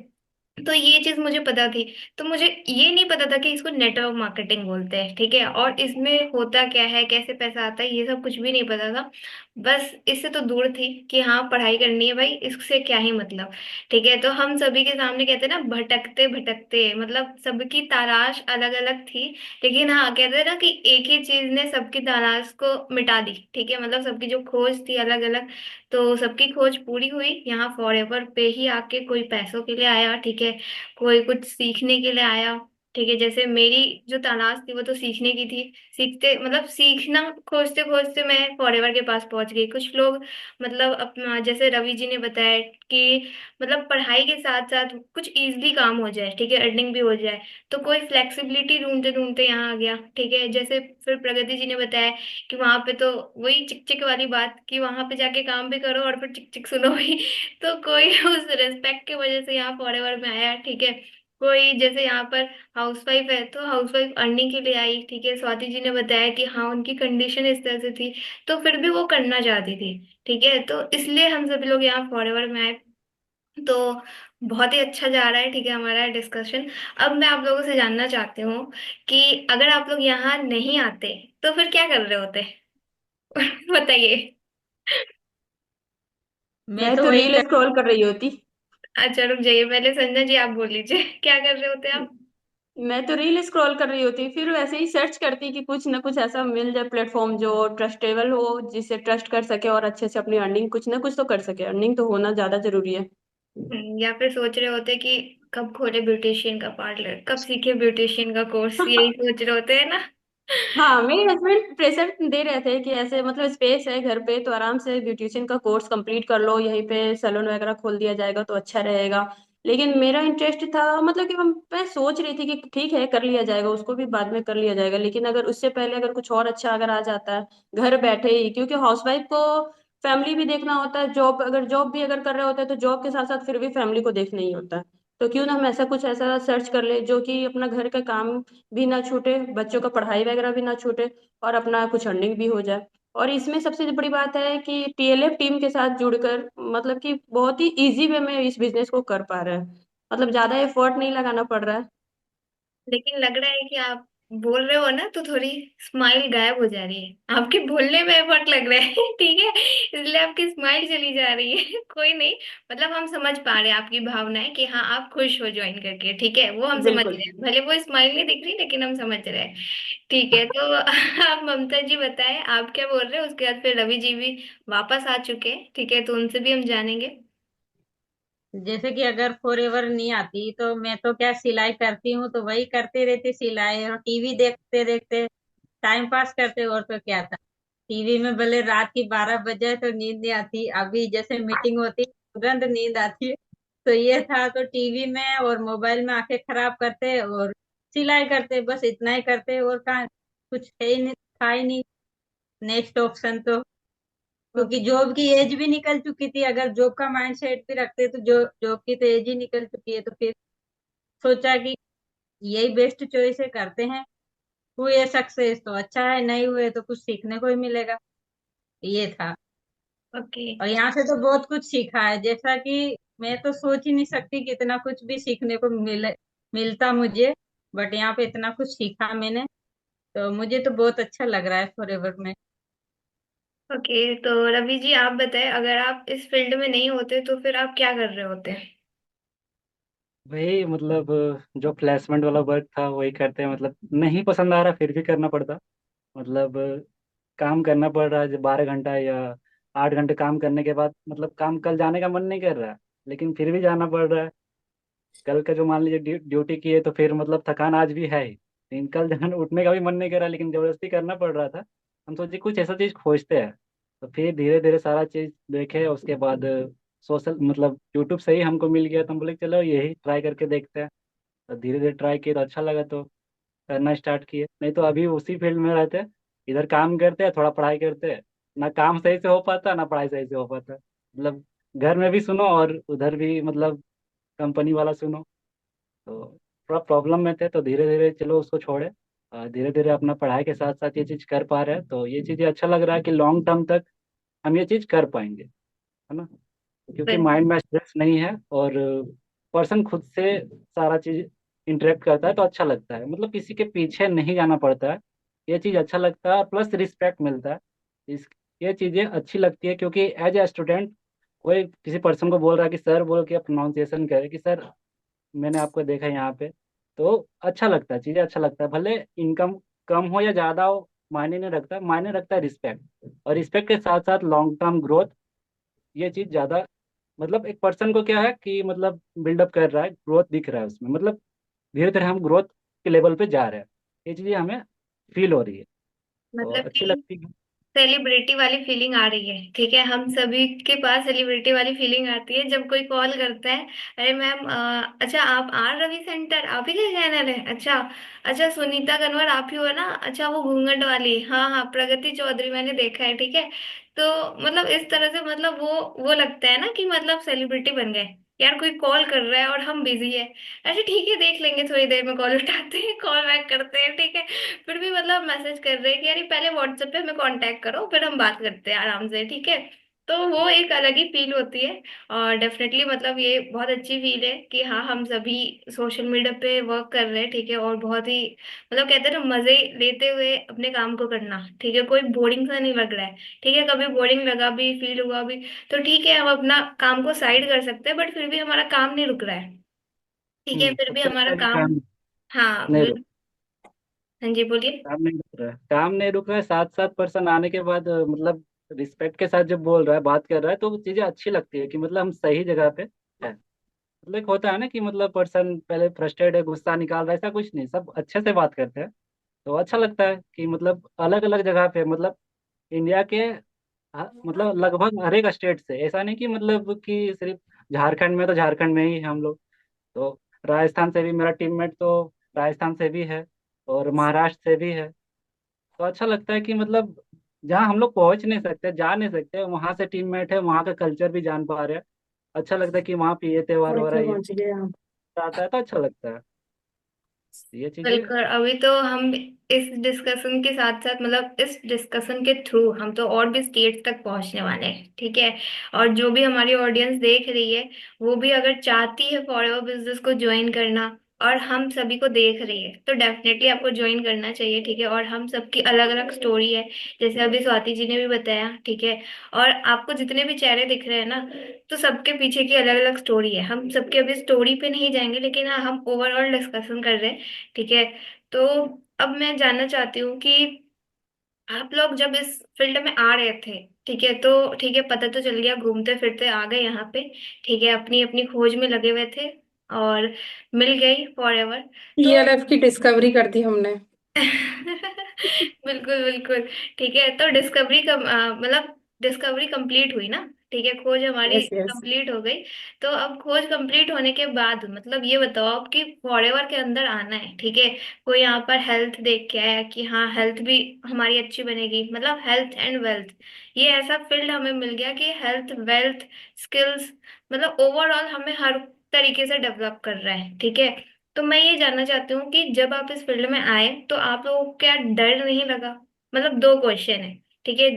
तो ये चीज मुझे पता थी। तो मुझे ये नहीं पता था कि इसको नेटवर्क मार्केटिंग बोलते हैं। ठीक है, और इसमें होता क्या है, कैसे पैसा आता है, ये सब कुछ भी नहीं पता था। बस इससे तो दूर थी कि हाँ पढ़ाई करनी है भाई, इससे क्या ही मतलब। ठीक है, तो हम सभी के सामने कहते हैं ना, भटकते भटकते, मतलब सबकी तलाश अलग अलग थी, लेकिन हाँ कहते हैं ना कि एक ही चीज ने सबकी तलाश को मिटा दी। ठीक है, मतलब सबकी जो खोज थी अलग अलग, तो सबकी खोज पूरी हुई। यहाँ फॉरएवर पे ही आके कोई पैसों के लिए आया, ठीक है, कोई कुछ सीखने के लिए आया। ठीक है, जैसे मेरी जो तलाश थी वो तो सीखने की थी, सीखते मतलब सीखना, खोजते खोजते मैं फॉरएवर के पास पहुंच गई। कुछ लोग मतलब अपना, जैसे रवि जी ने बताया कि मतलब पढ़ाई के साथ साथ कुछ इजली काम हो जाए, ठीक है, अर्निंग भी हो जाए, तो कोई फ्लेक्सिबिलिटी ढूंढते ढूंढते यहाँ आ गया। ठीक है, जैसे फिर प्रगति जी ने बताया कि वहां पे तो वही चिक चिक वाली बात, कि वहां पे जाके काम भी करो और फिर चिक चिक सुनो भी तो कोई उस रेस्पेक्ट की वजह से यहाँ फॉरएवर में आया। ठीक है, कोई जैसे यहाँ पर हाउसवाइफ है तो हाउसवाइफ अर्निंग के लिए आई। ठीक है, स्वाति जी ने बताया कि हाँ उनकी कंडीशन इस तरह से थी, तो फिर भी वो करना चाहती थी। ठीक है, तो इसलिए हम सभी लोग यहाँ फॉरएवर में आए। तो बहुत ही अच्छा जा रहा है, ठीक है, हमारा डिस्कशन। अब मैं आप लोगों से जानना चाहती हूँ कि अगर आप लोग यहाँ नहीं आते तो फिर क्या कर रहे होते बताइए। मैं मैं तो तो वही रील स्क्रॉल कर रही होती। अच्छा रुक जाइए, पहले संजय जी आप बोल लीजिए क्या कर रहे होते आप? मैं तो रील स्क्रॉल कर रही होती, फिर वैसे ही सर्च करती कि कुछ ना कुछ ऐसा मिल जाए प्लेटफॉर्म जो ट्रस्टेबल हो, जिससे ट्रस्ट कर सके और अच्छे से अपनी अर्निंग कुछ ना कुछ तो कर सके। अर्निंग तो होना ज्यादा जरूरी है। या फिर सोच रहे होते कि कब खोले ब्यूटिशियन का पार्लर, कब सीखे ब्यूटिशियन का कोर्स, यही सोच रहे होते हैं ना? हाँ, मेरे हस्बैंड प्रेशर दे रहे थे कि ऐसे मतलब स्पेस है घर पे तो आराम से ब्यूटिशियन का कोर्स कंप्लीट कर लो, यहीं पे सैलून वगैरह खोल दिया जाएगा तो अच्छा रहेगा। लेकिन मेरा इंटरेस्ट था, मतलब कि मैं सोच रही थी कि ठीक है कर लिया जाएगा, उसको भी बाद में कर लिया जाएगा, लेकिन अगर उससे पहले अगर कुछ और अच्छा अगर आ जाता है घर बैठे ही, क्योंकि हाउसवाइफ को फैमिली भी देखना होता है, जॉब अगर जॉब भी अगर कर रहे होते हैं तो जॉब के साथ साथ फिर भी फैमिली को देखना ही होता है। तो क्यों ना हम ऐसा कुछ ऐसा सर्च कर ले जो कि अपना घर का काम भी ना छूटे, बच्चों का पढ़ाई वगैरह भी ना छूटे, और अपना कुछ अर्निंग भी हो जाए। और इसमें सबसे बड़ी बात है कि टीएलएफ टीम के साथ जुड़कर मतलब कि बहुत ही इजी वे में इस बिजनेस को कर पा रहे हैं, मतलब ज्यादा एफर्ट नहीं लगाना पड़ रहा है। लेकिन लग रहा है कि आप बोल रहे हो ना तो थोड़ी स्माइल गायब हो जा रही है, आपके बोलने में एफर्ट लग रहा है ठीक है, इसलिए आपकी स्माइल चली जा रही है कोई नहीं, मतलब हम समझ पा रहे हैं आपकी भावनाएं कि हाँ आप खुश हो ज्वाइन करके, ठीक है, वो हम समझ बिल्कुल। रहे हैं, भले वो स्माइल नहीं दिख रही लेकिन हम समझ रहे हैं। ठीक है, तो आप ममता जी बताएं आप क्या बोल रहे हो, उसके बाद फिर रवि जी भी वापस आ चुके हैं, ठीक है, तो उनसे भी हम जानेंगे। जैसे कि अगर फॉर एवर नहीं आती तो मैं तो क्या सिलाई करती हूँ, तो वही करते रहती सिलाई, और टीवी देखते देखते टाइम पास करते, और तो क्या था। टीवी में भले रात की 12 बजे तो नींद नहीं आती, अभी जैसे मीटिंग होती तुरंत नींद आती है। तो ये था, तो टीवी में और मोबाइल में आंखें खराब करते और सिलाई करते, बस इतना ही करते, और कहाँ कुछ है ही नहीं, था ही नहीं नेक्स्ट ऑप्शन तो। क्योंकि जॉब की एज भी निकल चुकी थी, अगर जॉब का माइंड सेट भी रखते तो जॉब की तो एज ही निकल चुकी है, तो फिर सोचा कि यही बेस्ट चॉइस है, करते हैं। हुए सक्सेस तो अच्छा है, नहीं हुए तो कुछ सीखने को ही मिलेगा, ये था। ओके। और यहाँ से तो बहुत कुछ सीखा है, जैसा कि मैं तो सोच ही नहीं सकती कि इतना कुछ भी सीखने को मिलता मुझे। बट यहाँ पे इतना कुछ सीखा मैंने, तो मुझे तो बहुत अच्छा लग रहा है फॉरएवर में। ओके, तो रवि जी आप बताएं अगर आप इस फील्ड में नहीं होते तो फिर आप क्या कर रहे होते। वही मतलब जो प्लेसमेंट वाला वर्क था वही करते हैं, मतलब नहीं पसंद आ रहा फिर भी करना पड़ता, मतलब काम करना पड़ रहा है, 12 घंटा या 8 घंटे काम करने के बाद मतलब काम कल जाने का मन नहीं कर रहा है, लेकिन फिर भी जाना पड़ रहा है। कल का जो मान लीजिए ड्यूटी की है तो फिर मतलब थकान आज भी है ही, लेकिन कल जाने उठने का भी मन नहीं कर रहा, लेकिन जबरदस्ती करना पड़ रहा था। हम सोचे कुछ ऐसा चीज खोजते हैं, तो फिर धीरे धीरे सारा चीज देखे, उसके बाद सोशल मतलब यूट्यूब से ही हमको मिल गया, तो हम बोले चलो यही ट्राई करके देखते हैं। तो धीरे धीरे ट्राई किए तो अच्छा लगा, तो करना स्टार्ट किए, नहीं तो अभी उसी फील्ड में रहते हैं, इधर काम करते हैं थोड़ा पढ़ाई करते हैं, ना काम सही से हो पाता ना पढ़ाई सही से हो पाता, मतलब घर में भी सुनो और उधर भी मतलब कंपनी वाला सुनो, तो थोड़ा प्रॉब्लम में थे, तो धीरे धीरे चलो उसको छोड़े, धीरे धीरे अपना पढ़ाई के साथ साथ ये चीज़ कर पा रहे हैं, तो ये चीज़ें अच्छा लग रहा है कि लॉन्ग टर्म तक हम ये चीज़ कर पाएंगे, है ना, क्योंकि बिल्कुल। माइंड में स्ट्रेस नहीं है, और पर्सन खुद से सारा चीज इंटरेक्ट करता है तो अच्छा लगता है, मतलब किसी के पीछे नहीं जाना पड़ता है, ये चीज अच्छा लगता है, और प्लस रिस्पेक्ट मिलता है। इस ये चीजें अच्छी लगती है, क्योंकि एज ए स्टूडेंट कोई किसी पर्सन को बोल रहा है कि सर बोल के प्रोनाउंसिएशन करे कि सर मैंने आपको देखा यहाँ पे, तो अच्छा लगता है, चीजें अच्छा लगता है, भले इनकम कम हो या ज्यादा हो मायने नहीं रखता, मायने रखता है रिस्पेक्ट, और रिस्पेक्ट के साथ साथ लॉन्ग टर्म ग्रोथ, ये चीज ज्यादा मतलब एक पर्सन को क्या है कि मतलब बिल्डअप कर रहा है, ग्रोथ दिख रहा है उसमें, मतलब धीरे धीरे हम ग्रोथ के लेवल पे जा रहे हैं, ये चीजें हमें फील हो रही है, तो मतलब अच्छी कि लगती है। सेलिब्रिटी वाली फीलिंग आ रही है, ठीक है, हम सभी के पास सेलिब्रिटी वाली फीलिंग आती है जब कोई कॉल करता है, अरे मैम अच्छा आप आर रवि सेंटर आप ही का चैनल है, अच्छा अच्छा सुनीता कनवर आप ही हो ना, अच्छा वो घूंघट वाली, हाँ हाँ प्रगति चौधरी मैंने देखा है, ठीक है, तो मतलब इस तरह से मतलब वो लगता है ना कि मतलब सेलिब्रिटी बन गए, यार कोई कॉल कर रहा है और हम बिजी है, अच्छा ठीक है देख लेंगे थोड़ी देर में, कॉल उठाते हैं कॉल बैक करते हैं, ठीक है, फिर भी मतलब मैसेज कर रहे हैं कि यार ये पहले व्हाट्सएप पे हमें कांटेक्ट करो फिर हम बात करते हैं आराम से, ठीक है, तो वो एक अलग ही फील होती है। और डेफिनेटली मतलब ये बहुत अच्छी फील है कि हाँ हम सभी सोशल मीडिया पे वर्क कर रहे हैं, ठीक है, और बहुत ही मतलब कहते हैं ना मजे लेते हुए अपने काम को करना, ठीक है, कोई बोरिंग सा नहीं लग रहा है, ठीक है, कभी बोरिंग लगा भी फील हुआ भी तो ठीक है हम अपना काम को साइड कर सकते हैं, बट फिर भी हमारा काम नहीं रुक रहा है, ठीक है, फिर भी सबसे अच्छा हमारा है कि काम। काम हाँ नहीं रुक हाँ जी बोलिए। काम नहीं रुक रहा है, काम नहीं रुक रहा है, साथ साथ पर्सन आने के बाद मतलब रिस्पेक्ट के साथ जब बोल रहा है बात कर रहा है, तो वो चीजें अच्छी लगती है कि मतलब हम सही जगह पे है, मतलब एक होता है ना कि मतलब पर्सन पहले फ्रस्ट्रेट है गुस्सा निकाल रहा है, ऐसा कुछ नहीं, सब अच्छे से बात करते हैं, तो अच्छा लगता है कि मतलब अलग अलग जगह पे मतलब इंडिया के मतलब लगभग हर एक स्टेट से, ऐसा नहीं कि मतलब कि सिर्फ झारखंड में तो झारखंड में ही हम लोग, तो राजस्थान से भी मेरा टीममेट तो राजस्थान से भी है, और महाराष्ट्र से भी है, तो अच्छा लगता है कि मतलब जहाँ हम लोग पहुंच नहीं सकते जा नहीं सकते वहां से टीममेट है, वहाँ का कल्चर भी जान पा रहे हैं, अच्छा लगता है कि वहाँ पे ये त्योहार हो रहा कैसे है, ये पहुंच गए आप? आता है तो अच्छा लगता है, ये चीजें। बिल्कुल, अभी तो हम इस डिस्कशन के साथ साथ मतलब इस डिस्कशन के थ्रू हम तो और भी स्टेट्स तक पहुंचने वाले हैं, ठीक है, और जो भी हमारी ऑडियंस देख रही है वो भी अगर चाहती है फॉरएवर बिजनेस को ज्वाइन करना, और हम सभी को देख रही है, तो डेफिनेटली आपको ज्वाइन करना चाहिए, ठीक है। और हम सबकी अलग अलग स्टोरी है, जैसे अभी स्वाति जी ने भी बताया, ठीक है। और आपको जितने भी चेहरे दिख रहे हैं ना, तो सबके पीछे की अलग अलग स्टोरी है। हम सबके अभी स्टोरी पे नहीं जाएंगे, लेकिन हाँ, हम ओवरऑल डिस्कशन कर रहे हैं, ठीक है। तो अब मैं जानना चाहती हूँ कि आप लोग जब इस फील्ड में आ रहे थे, ठीक है, तो ठीक है, पता तो चल गया, घूमते फिरते आ गए यहाँ पे, ठीक है, अपनी अपनी खोज में लगे हुए थे और मिल गई फॉर एवर। तो ईएलएफ की डिस्कवरी कर दी हमने। बिल्कुल बिल्कुल, ठीक है। तो डिस्कवरी का मतलब डिस्कवरी कंप्लीट हुई ना, ठीक है, खोज हमारी यस यस। कंप्लीट हो गई। तो अब खोज कंप्लीट होने के बाद मतलब ये बताओ आप कि फॉरएवर के अंदर आना है, ठीक है। कोई यहाँ पर हेल्थ देख के आया कि हाँ, हेल्थ भी हमारी अच्छी बनेगी, मतलब हेल्थ एंड वेल्थ, ये ऐसा फील्ड हमें मिल गया कि हेल्थ वेल्थ स्किल्स, मतलब ओवरऑल हमें हर तरीके से डेवलप कर रहा है, ठीक है। तो मैं ये जानना चाहती हूँ कि जब आप इस फील्ड में आए तो आप लोगों को क्या डर नहीं लगा? मतलब दो क्वेश्चन है, ठीक है।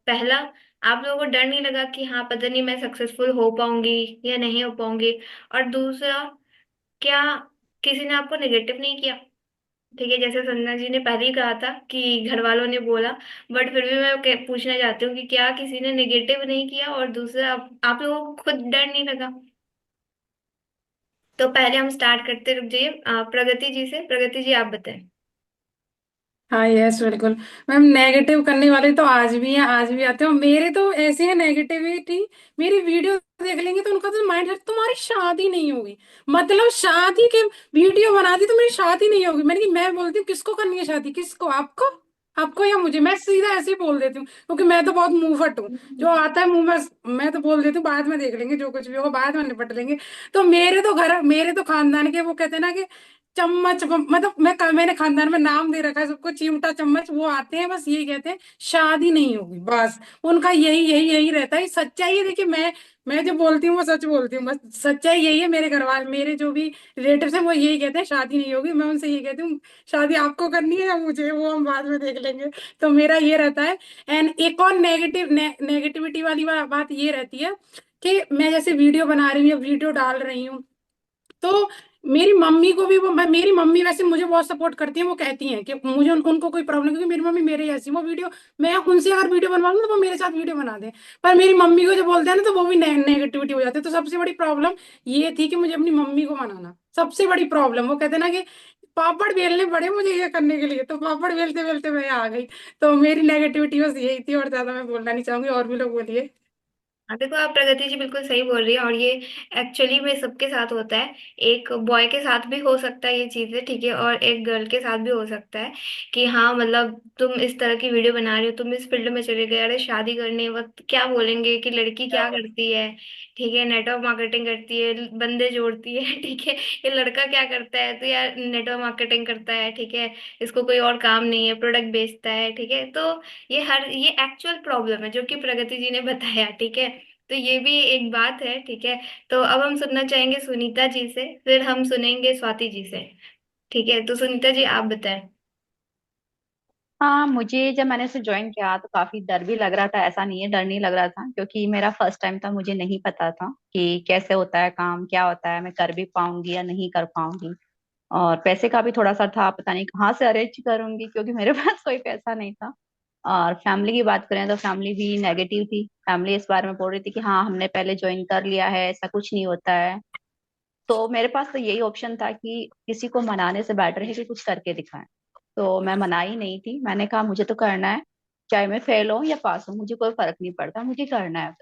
पहला, आप लोगों को डर नहीं लगा कि हाँ, पता नहीं मैं सक्सेसफुल हो पाऊंगी या नहीं हो पाऊंगी? और दूसरा, क्या किसी ने आपको नेगेटिव नहीं किया? ठीक है, जैसे संजना जी ने पहले ही कहा था कि घर वालों ने बोला, बट फिर भी मैं पूछना चाहती हूँ कि क्या किसी ने नेगेटिव नहीं किया? और दूसरा, आप लोगों को खुद डर नहीं लगा? तो पहले हम स्टार्ट करते, रुक जाइए, प्रगति जी से। प्रगति जी, आप बताएं। हाँ यस बिल्कुल। मैम नेगेटिव करने वाले तो आज भी हैं, आज भी आते हैं। और मेरे तो ऐसे हैं नेगेटिविटी, मेरी वीडियो देख लेंगे तो उनका तो माइंड है तुम्हारी शादी नहीं होगी। मतलब शादी के वीडियो बना दी तो मेरी शादी नहीं होगी। मैं बोलती हूँ किसको करनी है शादी, किसको, आपको, आपको या मुझे? मैं सीधा ऐसे ही बोल देती हूँ क्योंकि मैं तो बहुत मुंहफट हूँ। जो आता है मुंह में मैं तो बोल देती हूँ, बाद में देख लेंगे, जो कुछ भी होगा बाद में निपट लेंगे। तो मेरे तो खानदान के वो कहते हैं ना कि चम्मच, मतलब मैंने खानदान में नाम दे रखा है सबको, चिमटा चम्मच। वो आते हैं बस यही कहते हैं शादी नहीं होगी, बस उनका यही यही यही रहता है। सच्चाई है, देखिए मैं जो बोलती हूँ वो सच बोलती हूँ, बस सच्चाई यही है। मेरे घर वाले, मेरे जो भी रिलेटिव्स हैं वो यही कहते हैं शादी नहीं होगी। मैं उनसे यही कहती हूँ शादी आपको करनी है या मुझे, वो हम बाद में देख लेंगे। तो मेरा ये रहता है। एंड एक और नेगेटिविटी वाली बात ये रहती है कि मैं जैसे वीडियो बना रही हूँ या वीडियो डाल रही हूँ, तो मेरी मम्मी को भी मेरी मम्मी वैसे मुझे बहुत सपोर्ट करती है। वो कहती हैं कि मुझे उनको कोई प्रॉब्लम, क्योंकि मेरी मम्मी मेरे जैसी, वो वीडियो, मैं उनसे अगर वीडियो बनवाऊँ तो वो मेरे साथ वीडियो बना दे। पर मेरी मम्मी को जो बोलते हैं ना तो वो भी नेगेटिविटी हो जाती है। तो सबसे बड़ी प्रॉब्लम ये थी कि मुझे अपनी मम्मी को मनाना, सबसे बड़ी प्रॉब्लम। वो कहते हैं ना कि पापड़ बेलने पड़े मुझे ये करने के लिए, तो पापड़ बेलते बेलते मैं आ गई। तो मेरी नेगेटिविटी बस यही थी, और ज्यादा मैं बोलना नहीं चाहूंगी। और भी लोग बोलिए। हाँ, देखो, आप प्रगति जी बिल्कुल सही बोल रही है, और ये एक्चुअली में सबके साथ होता है। एक बॉय के साथ भी हो सकता है ये चीजें, ठीक है, और एक गर्ल के साथ भी हो सकता है कि हाँ, मतलब तुम इस तरह की वीडियो बना रही हो, तुम इस फील्ड में चले गए, अरे शादी करने वक्त क्या बोलेंगे कि लड़की क्या करती है, ठीक है, नेटवर्क मार्केटिंग करती है, बंदे जोड़ती है, ठीक है। ये लड़का क्या करता है? तो यार नेटवर्क मार्केटिंग करता है, ठीक है, इसको कोई और काम नहीं है, प्रोडक्ट बेचता है, ठीक है। तो ये एक्चुअल प्रॉब्लम है जो कि प्रगति जी ने बताया, ठीक है। तो ये भी एक बात है, ठीक है। तो अब हम सुनना चाहेंगे सुनीता जी से, फिर हम सुनेंगे स्वाति जी से, ठीक है। तो सुनीता जी, आप बताएं। हाँ, मुझे जब मैंने इसे ज्वाइन किया तो काफी डर भी लग रहा था। ऐसा नहीं है डर नहीं लग रहा था, क्योंकि मेरा फर्स्ट टाइम था, मुझे नहीं पता था कि कैसे होता है काम, क्या होता है, मैं कर भी पाऊंगी या नहीं कर पाऊंगी। और पैसे का भी थोड़ा सा था, पता नहीं कहाँ से अरेंज करूंगी, क्योंकि मेरे पास कोई पैसा नहीं था। और फैमिली की बात करें तो फैमिली भी नेगेटिव थी। फैमिली इस बारे में बोल रही थी कि हाँ, हमने पहले ज्वाइन कर लिया है, ऐसा कुछ नहीं होता है। तो मेरे पास तो यही ऑप्शन था कि किसी को मनाने से बेटर है कि कुछ करके दिखाएं। तो मैं मनाई नहीं थी, मैंने कहा मुझे तो करना है, चाहे मैं फेल हूँ या पास हूँ, मुझे कोई फर्क नहीं पड़ता, मुझे करना है।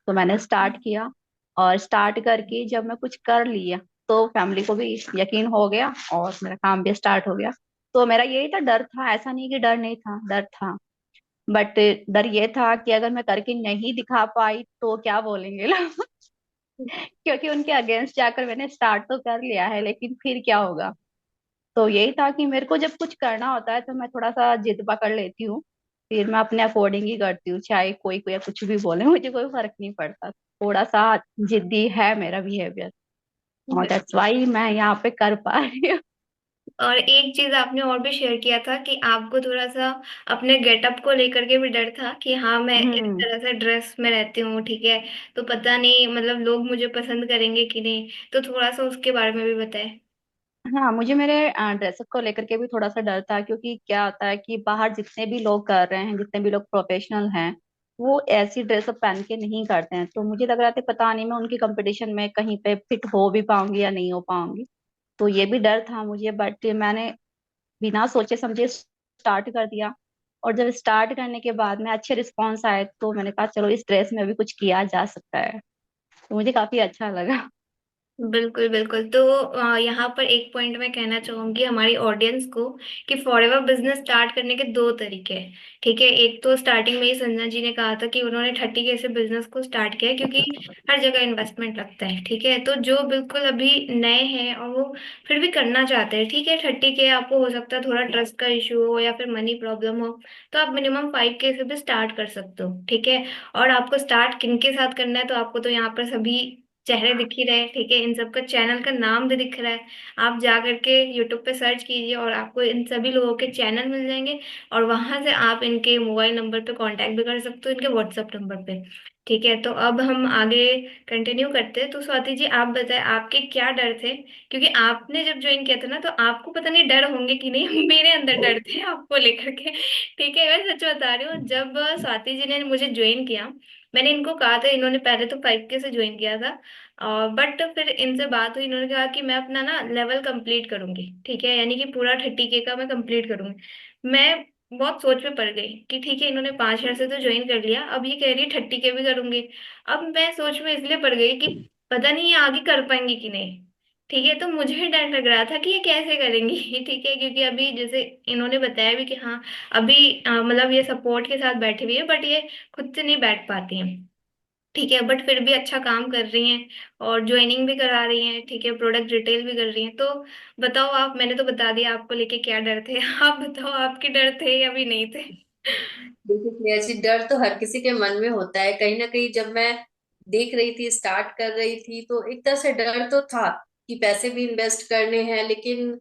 तो मैंने स्टार्ट किया, और स्टार्ट करके जब मैं कुछ कर लिया तो फैमिली को भी यकीन हो गया और मेरा काम भी स्टार्ट हो गया। तो मेरा यही था, डर था, ऐसा नहीं कि डर नहीं था, डर था। बट डर ये था कि अगर मैं करके नहीं दिखा पाई तो क्या बोलेंगे लोग। क्योंकि उनके अगेंस्ट जाकर मैंने स्टार्ट तो कर लिया है, लेकिन फिर क्या होगा। तो यही था कि मेरे को जब कुछ करना होता है तो मैं थोड़ा सा जिद पकड़ लेती हूँ, फिर मैं अपने अकॉर्डिंग ही करती हूँ, चाहे कोई कोई कुछ भी बोले, मुझे कोई फर्क नहीं पड़ता। थोड़ा सा जिद्दी है मेरा बिहेवियर, और दैट्स वाई मैं यहाँ पे कर पा रही हूँ। और एक चीज आपने और भी शेयर किया था कि आपको थोड़ा सा अपने गेटअप को लेकर के भी डर था कि हाँ, मैं इस हम्म। तरह से ड्रेस में रहती हूँ, ठीक है, तो पता नहीं मतलब लोग मुझे पसंद करेंगे कि नहीं। तो थोड़ा सा उसके बारे में भी बताएं। हाँ, मुझे मेरे ड्रेसअप को लेकर के भी थोड़ा सा डर था, क्योंकि क्या होता है कि बाहर जितने भी लोग कर रहे हैं, जितने भी लोग प्रोफेशनल हैं, वो ऐसी ड्रेसअप पहन के नहीं करते हैं। तो मुझे लग रहा था पता नहीं मैं उनकी कंपटीशन में कहीं पे फिट हो भी पाऊंगी या नहीं हो पाऊंगी। तो ये भी डर था मुझे, बट मैंने बिना सोचे समझे स्टार्ट कर दिया। और जब स्टार्ट करने के बाद में अच्छे रिस्पॉन्स आए, तो मैंने कहा चलो इस ड्रेस में भी कुछ किया जा सकता है। तो मुझे काफी अच्छा लगा। बिल्कुल बिल्कुल। तो यहाँ पर एक पॉइंट मैं कहना चाहूंगी हमारी ऑडियंस को कि फॉरएवर बिजनेस स्टार्ट करने के दो तरीके हैं। ठीक है, एक तो स्टार्टिंग में ही संजना जी ने कहा था कि उन्होंने 30K से बिजनेस को स्टार्ट किया है, क्योंकि हर जगह इन्वेस्टमेंट लगता है। ठीक है, तो जो बिल्कुल अभी नए हैं और वो फिर भी करना चाहते हैं, ठीक है, 30K आपको हो सकता है थोड़ा ट्रस्ट का इशू हो या फिर मनी प्रॉब्लम हो, तो आप मिनिमम 5K से भी स्टार्ट कर सकते हो। ठीक है, और आपको स्टार्ट किन के साथ करना है, तो आपको तो यहाँ पर सभी चेहरे दिख ही रहे हैं। ठीक है, इन सबका चैनल का नाम भी दिख रहा है। आप जा करके यूट्यूब पे सर्च कीजिए और आपको इन सभी लोगों के चैनल मिल जाएंगे, और वहां से आप इनके मोबाइल नंबर पे कांटेक्ट भी कर सकते हो, इनके व्हाट्सएप नंबर पे। ठीक है, तो अब हम आगे कंटिन्यू करते हैं। तो स्वाति जी, आप बताएं आपके क्या डर थे, क्योंकि आपने जब ज्वाइन किया था ना, तो आपको पता नहीं डर होंगे कि नहीं, मेरे अंदर डर थे आपको लेकर के। ठीक है, मैं सच बता रही हूँ, जब स्वाति जी ने मुझे ज्वाइन किया, मैंने इनको कहा था, इन्होंने पहले तो 5K से ज्वाइन किया था, बट फिर इनसे बात हुई, इन्होंने कहा कि मैं अपना ना लेवल कंप्लीट करूंगी। ठीक है, यानी कि पूरा 30K का मैं कंप्लीट करूंगी। मैं बहुत सोच में पड़ गई कि ठीक है, इन्होंने 5 हजार से तो ज्वाइन कर लिया, अब ये कह रही है 30K भी करूंगी। अब मैं सोच में इसलिए पड़ गई कि पता नहीं ये आगे कर पाएंगी कि नहीं। ठीक है, तो मुझे डर लग रहा था कि ये कैसे करेंगी। ठीक है, क्योंकि अभी जैसे इन्होंने बताया भी कि हाँ, अभी मतलब ये सपोर्ट के साथ बैठी हुई है, बट ये खुद से नहीं बैठ पाती हैं। ठीक है, बट फिर भी अच्छा काम कर रही हैं और ज्वाइनिंग भी करा रही हैं। ठीक है, प्रोडक्ट रिटेल भी कर रही हैं। तो बताओ आप, मैंने तो बता दिया आपको लेके क्या डर थे। आप बताओ आपके डर थे या भी नहीं थे। देखिए स्नेहा जी, डर तो हर किसी के मन में होता है कहीं ना कहीं। जब मैं देख रही थी, स्टार्ट कर रही थी, तो एक तरह से डर तो था कि पैसे भी इन्वेस्ट करने हैं, लेकिन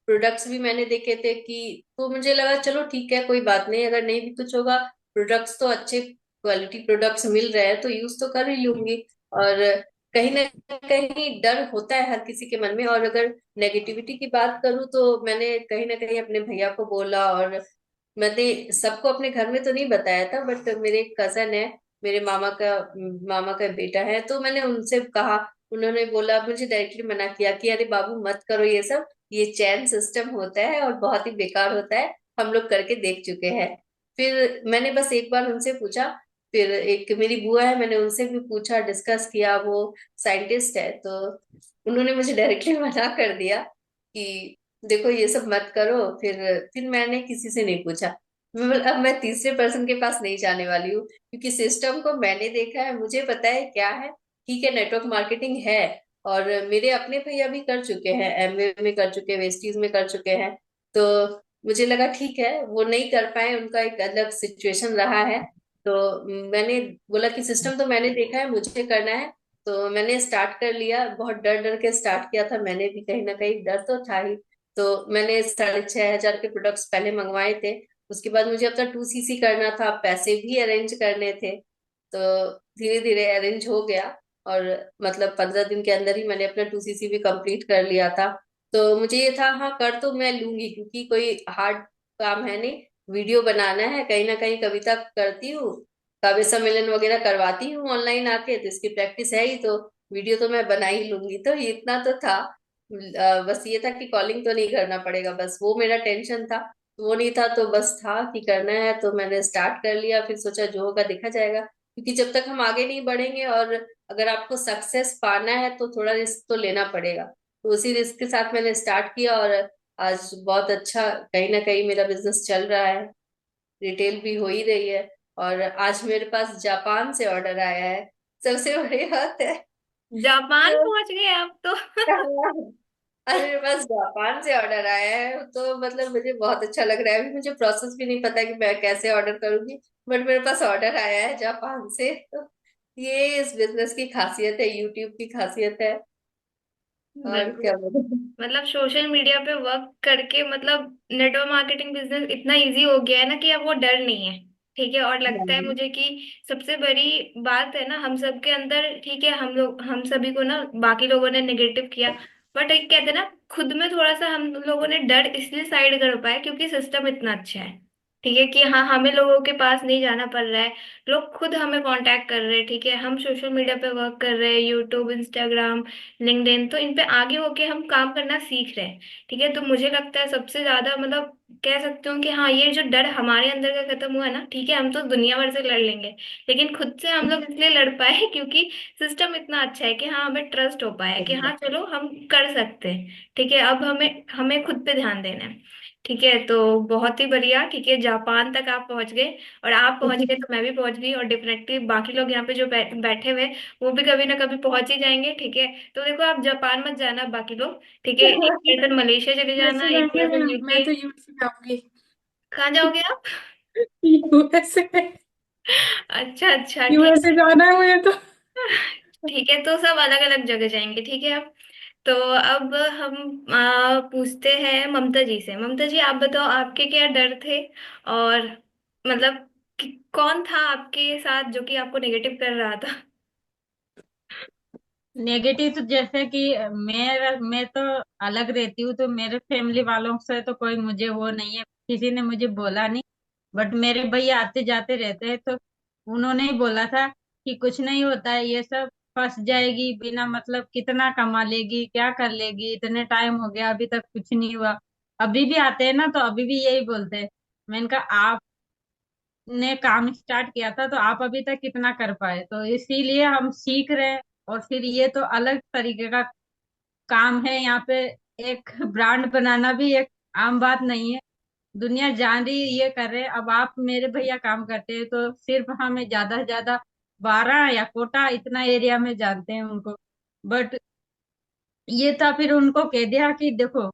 प्रोडक्ट्स भी मैंने देखे थे कि, तो मुझे लगा चलो ठीक है, कोई बात नहीं, अगर नहीं भी कुछ होगा, प्रोडक्ट्स तो अच्छे क्वालिटी प्रोडक्ट्स मिल रहे हैं तो यूज तो कर ही लूंगी। और कहीं ना कहीं डर होता है हर किसी के मन में। और अगर नेगेटिविटी की बात करूँ, तो मैंने कहीं ना कहीं अपने भैया को बोला, और मैंने सबको अपने घर में तो नहीं बताया था, बट मेरे कजन है, मेरे मामा का बेटा है, तो मैंने उनसे कहा। उन्होंने बोला, मुझे डायरेक्टली मना किया कि अरे बाबू मत करो ये सब, ये चैन सिस्टम होता है और बहुत ही बेकार होता है, हम लोग करके देख चुके हैं। फिर मैंने बस एक बार उनसे पूछा। फिर एक मेरी बुआ है, मैंने उनसे भी पूछा, डिस्कस किया, वो साइंटिस्ट है, तो उन्होंने मुझे डायरेक्टली मना कर दिया कि देखो ये सब मत करो। फिर मैंने किसी से नहीं पूछा। अब मैं तीसरे पर्सन के पास नहीं जाने वाली हूँ, क्योंकि सिस्टम को मैंने देखा है, मुझे पता है क्या है। ठीक है, नेटवर्क मार्केटिंग है, और मेरे अपने भैया भी कर चुके हैं, एमवे में कर चुके हैं, वेस्टीज में कर चुके हैं। तो मुझे लगा ठीक है, वो नहीं कर पाए, उनका एक अलग सिचुएशन रहा है। तो मैंने बोला कि सिस्टम तो मैंने देखा है, मुझे करना है। तो मैंने स्टार्ट कर लिया, बहुत डर डर के स्टार्ट किया था मैंने भी, कहीं ना कहीं डर तो था ही। तो मैंने 6,500 के प्रोडक्ट्स पहले मंगवाए थे। उसके बाद मुझे अपना 2CC करना था, पैसे भी अरेंज करने थे। तो धीरे धीरे अरेंज हो गया, और मतलब 15 दिन के अंदर ही मैंने अपना 2CC भी कंप्लीट कर लिया था। तो मुझे ये था, हाँ कर तो मैं लूंगी, क्योंकि कोई हार्ड काम है नहीं। वीडियो बनाना है, कहीं ना कहीं कविता करती हूँ, काव्य सम्मेलन वगैरह करवाती हूँ ऑनलाइन आके, तो इसकी प्रैक्टिस है ही, तो वीडियो तो मैं बना ही लूंगी। तो ये इतना तो था। बस ये था कि कॉलिंग तो नहीं करना पड़ेगा, बस वो मेरा टेंशन था। वो नहीं था, तो बस था कि करना है, तो मैंने स्टार्ट कर लिया। फिर सोचा जो होगा देखा जाएगा, क्योंकि जब तक हम आगे नहीं बढ़ेंगे, और अगर आपको सक्सेस पाना है, तो थोड़ा रिस्क तो लेना पड़ेगा। तो उसी रिस्क के साथ मैंने स्टार्ट किया, और आज बहुत अच्छा कहीं ना कहीं मेरा बिजनेस चल रहा है, रिटेल भी हो ही रही है। और आज मेरे पास जापान से ऑर्डर आया है, सबसे बड़ी बात है। जापान तो पहुंच गए आप तो। आज मेरे पास जापान से ऑर्डर आया है, तो मतलब मुझे बहुत अच्छा लग रहा है। अभी मुझे प्रोसेस भी नहीं पता कि मैं कैसे ऑर्डर करूंगी, बट मेरे पास ऑर्डर आया है जापान से। तो ये इस बिजनेस की खासियत है, यूट्यूब की खासियत है। और बिल्कुल, क्या बोलूं। मतलब सोशल मीडिया पे वर्क करके मतलब नेटवर्क मार्केटिंग बिजनेस इतना इजी हो गया है ना कि अब वो डर नहीं है। ठीक है, और लगता है मुझे कि सबसे बड़ी बात है ना हम सबके अंदर, ठीक है, हम लोग हम सभी को ना बाकी लोगों ने नेगेटिव किया, बट एक कहते हैं ना, खुद में थोड़ा सा हम लोगों ने डर इसलिए साइड कर पाया क्योंकि सिस्टम इतना अच्छा है। ठीक है कि हाँ, हमें लोगों के पास नहीं जाना पड़ रहा है, लोग खुद हमें कांटेक्ट कर रहे हैं। ठीक है, हम सोशल मीडिया पे वर्क कर रहे हैं, यूट्यूब, इंस्टाग्राम, लिंक्डइन, तो इन पे आगे होके हम काम करना सीख रहे हैं। ठीक है, तो मुझे लगता है सबसे ज्यादा मतलब कह सकती हूँ कि हाँ, ये जो डर हमारे अंदर का खत्म हुआ है ना, ठीक है, हम तो दुनिया भर से लड़ लेंगे, लेकिन खुद से हम लोग इसलिए लड़ पाए क्योंकि सिस्टम इतना अच्छा है कि हाँ, हमें ट्रस्ट हो पाया कि हाँ चलो हम कर सकते हैं। ठीक है, अब हमें हमें खुद पे ध्यान देना है। ठीक है, तो बहुत ही बढ़िया। ठीक है, जापान तक आप पहुंच गए, और आप पहुंच गए तो मैं भी पहुंच गई, और डेफिनेटली बाकी लोग यहाँ पे जो बैठे हुए हैं, वो भी कभी ना कभी पहुंच ही जाएंगे। ठीक है, तो देखो, आप जापान मत जाना बाकी लोग। ठीक है, एक पर्सन मलेशिया चले जाना, वैसे एक पर्सन मैं यूके। तो यूएसए जाऊंगी। कहाँ जाओगे आप? यूएसए। अच्छा अच्छा, ठीक। यूएसए जाना है मुझे तो। ठीक है, तो सब अलग अलग जगह जाएंगे। ठीक है, अब तो अब हम पूछते हैं ममता जी से। ममता जी, आप बताओ, आपके क्या डर थे, और मतलब कौन था आपके साथ जो कि आपको नेगेटिव कर रहा था? नेगेटिव तो जैसे कि मैं तो अलग रहती हूँ, तो मेरे फैमिली वालों से तो कोई मुझे वो नहीं है, किसी ने मुझे बोला नहीं। बट मेरे भैया आते जाते रहते हैं, तो उन्होंने ही बोला था कि कुछ नहीं होता है ये सब, फंस जाएगी बिना मतलब, कितना कमा लेगी, क्या कर लेगी, इतने टाइम हो गया अभी तक कुछ नहीं हुआ। अभी भी आते हैं ना, तो अभी भी यही बोलते हैं। मैंने कहा आपने काम स्टार्ट किया था, तो आप अभी तक कितना कर पाए, तो इसीलिए हम सीख रहे हैं। और फिर ये तो अलग तरीके का काम है यहाँ पे। एक ब्रांड बनाना भी एक आम बात नहीं है, दुनिया जान रही है ये कर रहे हैं। अब आप मेरे भैया काम करते हैं, तो सिर्फ हमें ज्यादा से ज्यादा 12 या कोटा इतना एरिया में जानते हैं उनको। बट ये था, फिर उनको कह दिया कि देखो,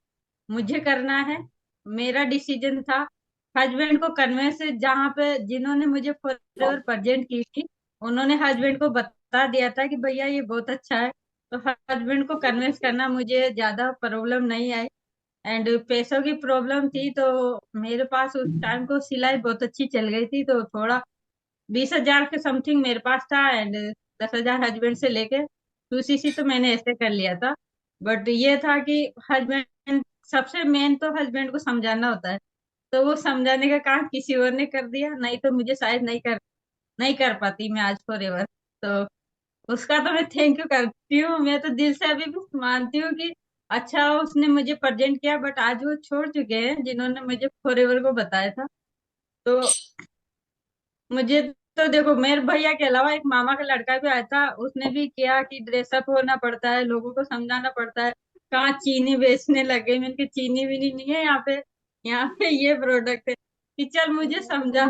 मुझे करना है, मेरा डिसीजन था। हस्बैंड को कन्वेंस, जहाँ पे जिन्होंने मुझे फॉरएवर प्रेजेंट की थी, उन्होंने हस्बैंड को बता दिया था कि भैया ये बहुत अच्छा है। तो हस्बैंड को कन्विंस करना मुझे ज्यादा प्रॉब्लम नहीं आई। एंड पैसों की प्रॉब्लम थी, तो मेरे पास उस टाइम को सिलाई बहुत अच्छी चल गई थी, तो थोड़ा 20,000 के समथिंग मेरे पास था, एंड 10,000 हस्बैंड से लेके 2cc तो मैंने ऐसे कर लिया था। बट ये था कि हस्बैंड, सबसे मेन तो हस्बैंड को समझाना होता है, तो वो समझाने का काम किसी और ने कर दिया, नहीं तो मुझे शायद नहीं कर पाती मैं आज फॉरएवर। तो उसका तो मैं थैंक यू करती हूँ, मैं तो दिल से अभी भी मानती हूँ कि अच्छा उसने मुझे प्रेजेंट किया। बट आज वो छोड़ चुके हैं जिन्होंने मुझे फॉरएवर को बताया था। तो मुझे तो देखो, मेरे भैया के अलावा एक मामा का लड़का भी आया था, उसने भी किया कि ड्रेसअप होना पड़ता है, लोगों को समझाना पड़ता है। कहाँ चीनी बेचने लगे, मैंने कहा चीनी भी नहीं है यहाँ पे, यहाँ पे ये प्रोडक्ट है, कि चल मुझे समझा।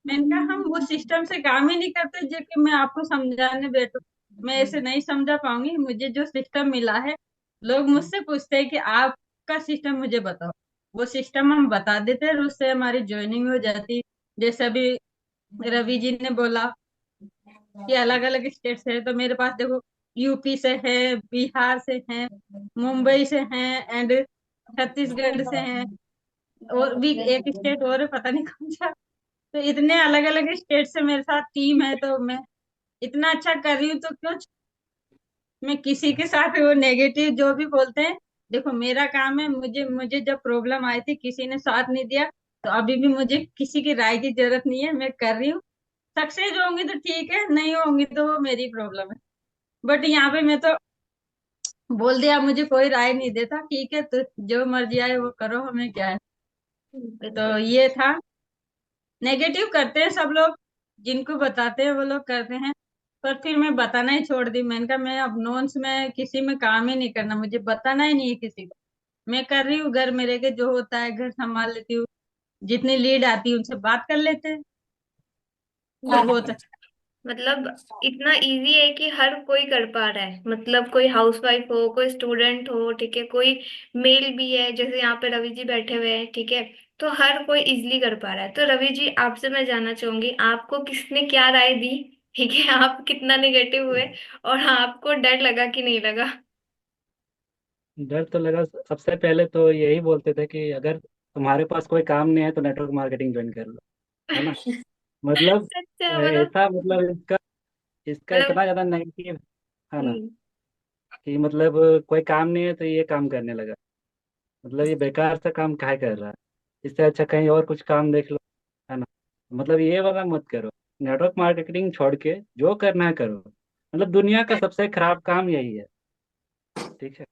मैंने कहा हम वो सिस्टम से काम ही नहीं करते जो कि मैं आपको समझाने बैठू, मैं ऐसे नहीं समझा पाऊंगी। मुझे जो सिस्टम मिला है, लोग मुझसे पूछते हैं कि आपका सिस्टम मुझे बताओ, वो सिस्टम हम बता देते हैं और उससे हमारी ज्वाइनिंग हो जाती। जैसे अभी रवि जी ने बोला कि अलग अलग स्टेट से है, तो मेरे पास देखो, यूपी से है, बिहार से है, मुंबई से है, एंड छत्तीसगढ़ से है, और भी एक स्टेट और है, पता नहीं कौन सा। तो इतने अलग अलग स्टेट से मेरे साथ टीम है, तो मैं इतना अच्छा कर रही हूँ, तो क्यों मैं किसी के साथ वो नेगेटिव जो भी बोलते हैं। देखो मेरा काम है, मुझे मुझे जब प्रॉब्लम आई थी किसी ने साथ नहीं दिया, तो अभी भी मुझे किसी की राय की जरूरत नहीं है, मैं कर रही हूँ। सक्सेस होंगी तो ठीक है, नहीं होंगी तो वो मेरी प्रॉब्लम है। बट यहाँ पे मैं तो बोल दिया, मुझे कोई राय नहीं देता, ठीक है तो जो मर्जी आए वो करो, हमें क्या है। तो बिल्कुल। ये था। नेगेटिव करते हैं सब लोग, जिनको बताते हैं वो लोग करते हैं। पर फिर मैं बताना ही छोड़ दी, मैंने कहा मैं अब नॉन्स में किसी में काम ही नहीं करना, मुझे बताना ही नहीं है किसी को। मैं कर रही हूँ घर मेरे के, जो होता है घर संभाल लेती हूँ, जितनी लीड आती है उनसे बात कर लेते हैं, तो बहुत अच्छा। मतलब इतना इजी है कि हर कोई कर पा रहा है, मतलब कोई हाउसवाइफ हो, कोई स्टूडेंट हो, ठीक है, कोई मेल भी है, जैसे यहाँ पे रवि जी बैठे हुए हैं। ठीक है, तो हर कोई इजीली कर पा रहा है। तो रवि जी, आपसे मैं जानना चाहूंगी, आपको किसने क्या राय दी? ठीक है, आप कितना निगेटिव हुए, और आपको डर लगा कि नहीं लगा? डर तो लगा, सबसे पहले तो यही बोलते थे कि अगर तुम्हारे पास कोई काम नहीं है तो नेटवर्क मार्केटिंग ज्वाइन कर लो, है ना। मतलब अच्छा, मतलब ऐसा, मतलब इसका इसका मतलब इतना ज्यादा नेगेटिव, है ना। हम्म, कि मतलब कोई काम नहीं है तो ये काम करने लगा। मतलब ये बेकार सा काम काहे कर रहा है, इससे अच्छा कहीं और कुछ काम देख लो, है ना। मतलब ये वाला मत करो। नेटवर्क मार्केटिंग छोड़ के जो करना है करो। मतलब दुनिया का सबसे खराब काम यही है। ठीक है।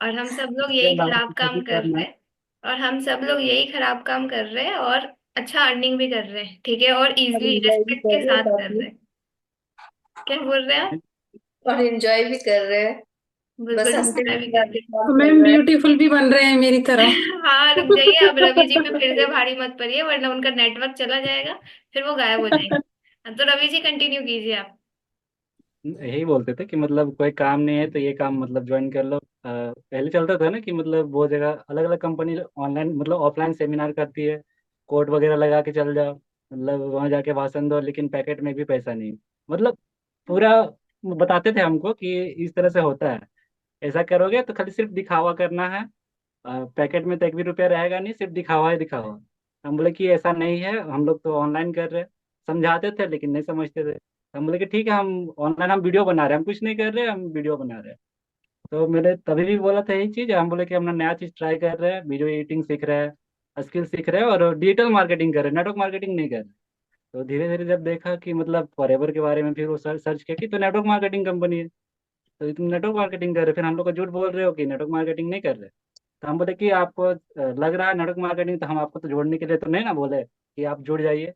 और हम सब लोग इसके यही अलावा खराब कुछ काम अभी कर करना रहे है। हैं। और हम सब लोग यही खराब काम कर रहे हैं और अच्छा अर्निंग भी कर रहे हैं, ठीक है, और और इजली एंजॉय भी रेस्पेक्ट कर के रहे हैं साथ कर काफी। रहे हैं। क्या बोल रहे हैं आप? और एंजॉय भी कर रहे हैं। बस बिल्कुल हंसते इंजॉय भी हंसते कर रहे आगे काम तो चल मैम रहा है। ब्यूटीफुल भी बन रहे हैं मेरी तरह। हाँ रुक जाइए, अब रवि जी पे फिर से भारी मत पड़िए वरना उनका नेटवर्क चला जाएगा, फिर वो गायब हो जाएंगे। तो रवि जी कंटिन्यू कीजिए आप। यही बोलते थे कि मतलब कोई काम नहीं है तो ये काम मतलब ज्वाइन कर लो। पहले चलता था ना कि मतलब वो जगह अलग अलग कंपनी ऑनलाइन मतलब ऑफलाइन सेमिनार करती है, कोट वगैरह लगा के चल जाओ, मतलब वहां जाके भाषण दो, लेकिन पैकेट में भी पैसा नहीं। मतलब पूरा बताते थे हमको कि इस तरह से होता है, ऐसा करोगे तो खाली सिर्फ दिखावा करना है। पैकेट में तो एक भी रुपया रहेगा नहीं, सिर्फ दिखावा ही दिखावा। हम बोले कि ऐसा नहीं है, हम लोग तो ऑनलाइन कर रहे हैं। समझाते थे लेकिन नहीं समझते थे। हम बोले कि ठीक है, हम ऑनलाइन हम वीडियो बना रहे हैं, हम कुछ नहीं कर रहे हैं, हम वीडियो बना रहे हैं। तो मैंने तभी भी बोला था यही चीज़, हम बोले कि हम ना नया चीज़ ट्राई कर रहे हैं, वीडियो एडिटिंग सीख रहे हैं, स्किल सीख रहे हैं और डिजिटल मार्केटिंग कर रहे हैं, नेटवर्क मार्केटिंग नहीं कर रहे। तो धीरे धीरे जब देखा कि मतलब फॉरएवर के बारे में, फिर वो सर्च सर्च किया कि तो नेटवर्क मार्केटिंग कंपनी है, तो तुम नेटवर्क मार्केटिंग कर रहे हो, फिर हम लोग को झूठ बोल रहे हो कि नेटवर्क मार्केटिंग नहीं कर रहे। तो हम बोले कि आपको लग रहा है नेटवर्क मार्केटिंग, तो हम आपको तो जोड़ने के लिए तो नहीं ना बोले कि आप जुड़ जाइए।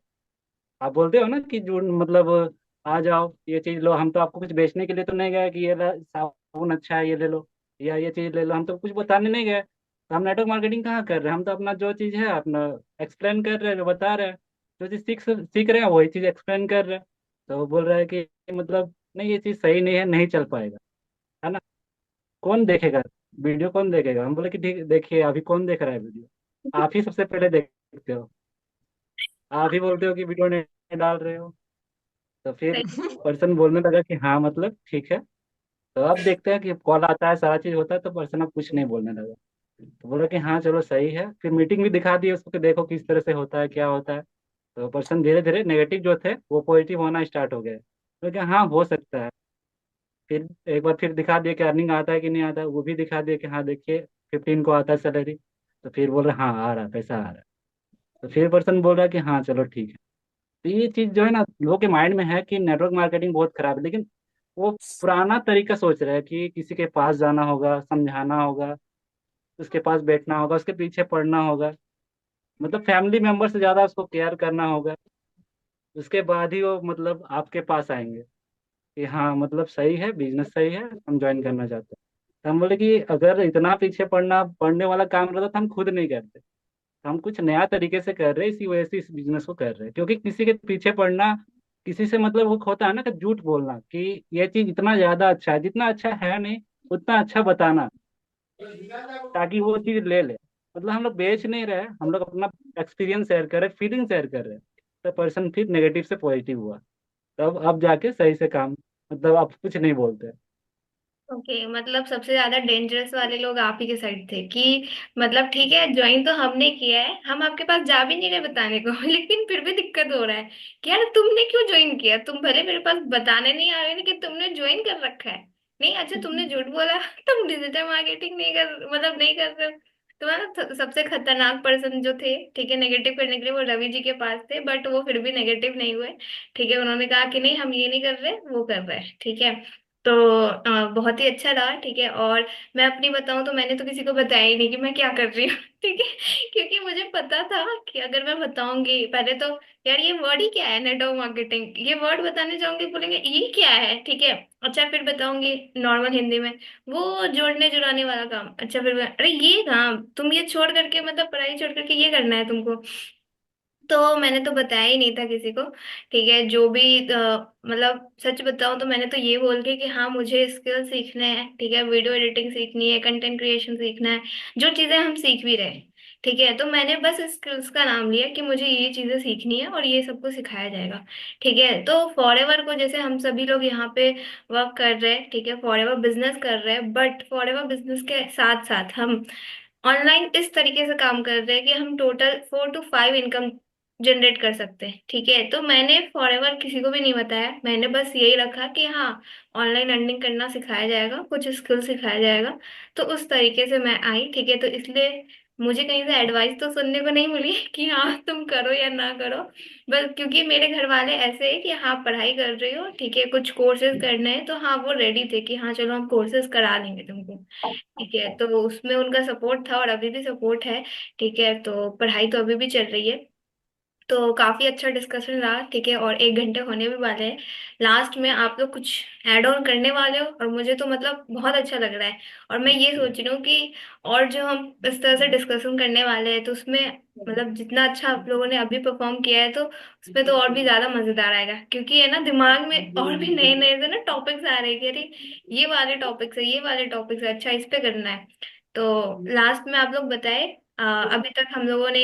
आप बोलते हो ना कि जुड़ मतलब आ जाओ ये चीज़ लो, हम तो आपको कुछ बेचने के लिए तो नहीं गए कि साबुन अच्छा है ये ले लो या ये चीज़ ले लो, हम तो कुछ बताने नहीं गए। तो हम नेटवर्क मार्केटिंग कहाँ कर रहे हैं, हम तो अपना जो चीज़ है अपना एक्सप्लेन कर रहे हैं, जो बता रहे हैं, जो चीज़ सीख सीख रहे हैं वही चीज़ एक्सप्लेन कर रहे हैं। तो वो बोल रहा है कि मतलब नहीं ये चीज़ सही नहीं है, नहीं चल पाएगा, है ना। कौन देखेगा वीडियो, कौन देखेगा। हम बोले कि ठीक देखिए, अभी कौन देख रहा है वीडियो, आप ही सबसे पहले देखते हो, आप ही बोलते हो कि वीडियो नहीं डाल रहे हो। तो फिर पर्सन बोलने लगा कि हाँ मतलब ठीक है। तो अब देखते हैं कि कॉल आता है, सारा चीज होता है, तो पर्सन अब कुछ नहीं बोलने लगा। तो बोला कि हाँ चलो सही है, फिर मीटिंग भी दिखा दी उसको कि देखो किस तरह से होता है, क्या होता है। तो पर्सन धीरे धीरे नेगेटिव जो थे वो पॉजिटिव होना स्टार्ट हो गए, तो क्या हाँ हो सकता है। फिर एक बार फिर दिखा दिया कि अर्निंग आता है कि नहीं आता है, वो भी दिखा दिया कि हाँ देखिए 15 को आता है सैलरी। तो फिर बोल रहे हाँ आ रहा है, पैसा आ रहा है। तो फिर पर्सन बोल रहा है कि हाँ चलो ठीक है। तो ये चीज जो है ना लोगों के माइंड में है कि नेटवर्क मार्केटिंग बहुत खराब है, लेकिन वो पुराना तरीका सोच रहे हैं कि किसी के पास जाना होगा, समझाना होगा, उसके पास बैठना होगा, उसके पीछे पड़ना होगा, मतलब फैमिली मेंबर से ज्यादा उसको केयर करना होगा, उसके बाद ही वो मतलब आपके पास आएंगे कि हाँ मतलब सही है, बिजनेस सही है, हम ज्वाइन करना चाहते हैं। तो हम बोले कि अगर इतना पीछे पड़ने वाला काम रहता तो हम खुद नहीं करते। तो हम कुछ नया तरीके से कर रहे हैं, इसी वजह से इस बिजनेस को कर रहे हैं, क्योंकि किसी के पीछे पड़ना, किसी से मतलब वो होता है ना कि झूठ बोलना कि ये चीज इतना ज्यादा अच्छा है, जितना अच्छा है नहीं उतना अच्छा बताना, ताकि वो चीज ले ले। मतलब हम लोग बेच नहीं रहे, हम लोग अपना एक्सपीरियंस शेयर कर रहे, फीलिंग शेयर कर रहे हैं। तो पर्सन फिर नेगेटिव से पॉजिटिव हुआ, तब अब जाके सही से काम, मतलब आप कुछ नहीं बोलते। ओके, मतलब सबसे ज्यादा डेंजरस वाले लोग आप ही के साइड थे कि मतलब ठीक है ज्वाइन तो हमने किया है, हम आपके पास जा भी नहीं रहे बताने को लेकिन फिर भी दिक्कत हो रहा है कि यार तुमने क्यों ज्वाइन किया, तुम भले मेरे पास बताने नहीं आ रहे लेकिन तुमने ज्वाइन कर रखा है। नहीं अच्छा तुमने झूठ बोला तुम डिजिटल मार्केटिंग नहीं कर मतलब नहीं कर रहे हो। तुम्हारा सबसे खतरनाक पर्सन जो थे, ठीक है, नेगेटिव करने के लिए वो रवि जी के पास थे, बट वो फिर भी नेगेटिव नहीं हुए। ठीक है, उन्होंने कहा कि नहीं हम ये नहीं कर रहे वो कर रहे हैं, ठीक है। तो बहुत ही अच्छा रहा, ठीक है। और मैं अपनी बताऊं तो मैंने तो किसी को बताया ही नहीं कि मैं क्या कर रही हूँ ठीक है, क्योंकि मुझे पता था कि अगर मैं बताऊंगी पहले तो यार ये वर्ड ही क्या है नेटवर्क मार्केटिंग, ये वर्ड बताने जाऊंगी बोलेंगे ये क्या है, ठीक है। अच्छा फिर बताऊंगी नॉर्मल हिंदी में वो जोड़ने जुड़ाने वाला काम, अच्छा फिर अरे ये काम तुम ये छोड़ करके मतलब पढ़ाई छोड़ करके ये करना है तुमको। तो मैंने तो बताया ही नहीं था किसी को, ठीक है। जो भी मतलब सच बताऊं तो मैंने तो ये बोल के कि हाँ मुझे स्किल सीखने हैं, ठीक है, वीडियो एडिटिंग सीखनी है, कंटेंट क्रिएशन सीखना है, जो चीजें हम सीख भी रहे हैं, ठीक है। तो मैंने बस स्किल्स का नाम लिया कि मुझे ये चीजें सीखनी है और ये सबको सिखाया जाएगा, ठीक है। तो फॉरएवर को जैसे हम सभी लोग यहाँ पे वर्क कर रहे हैं, ठीक है, फॉरएवर बिजनेस कर रहे हैं, बट फॉरएवर बिजनेस के साथ साथ हम ऑनलाइन इस तरीके से काम कर रहे हैं कि हम टोटल 4 to 5 इनकम जनरेट कर सकते हैं। ठीक है, तो मैंने फॉरएवर किसी को भी नहीं बताया, मैंने बस यही रखा कि हाँ, ऑनलाइन अर्निंग करना सिखाया जाएगा, कुछ स्किल सिखाया जाएगा। तो उस तरीके से मैं आई। ठीक है, तो इसलिए मुझे कहीं से एडवाइस तो सुनने को नहीं मिली कि हाँ तुम करो या ना करो। बस क्योंकि मेरे घर वाले ऐसे है कि हाँ पढ़ाई कर रही हो, ठीक है, कुछ कोर्सेज करने हैं, तो हाँ वो रेडी थे कि हाँ चलो हम कोर्सेज करा लेंगे तुमको। ठीक है, तो उसमें उनका सपोर्ट था और अभी भी सपोर्ट है। ठीक है, तो पढ़ाई तो अभी भी चल रही है। तो काफी अच्छा डिस्कशन रहा। ठीक है, और 1 घंटे होने भी वाले हैं। लास्ट में आप लोग कुछ ऐड ऑन करने वाले हो, और मुझे तो मतलब बहुत अच्छा लग रहा है। और मैं ये सोच रही हूँ कि और जो हम इस तरह से डिस्कशन करने वाले हैं, तो उसमें मतलब जितना अच्छा आप लोगों ने अभी परफॉर्म किया है, तो उसमें तो और भी ज्यादा मजेदार आएगा, क्योंकि है ना दिमाग में और भी नए नए से ना टॉपिक्स आ रहे हैं कि अरे ये वाले टॉपिक्स है, ये वाले टॉपिक्स है, अच्छा इस पे करना है। तो लास्ट में आप लोग बताए, अभी तक हम लोगों ने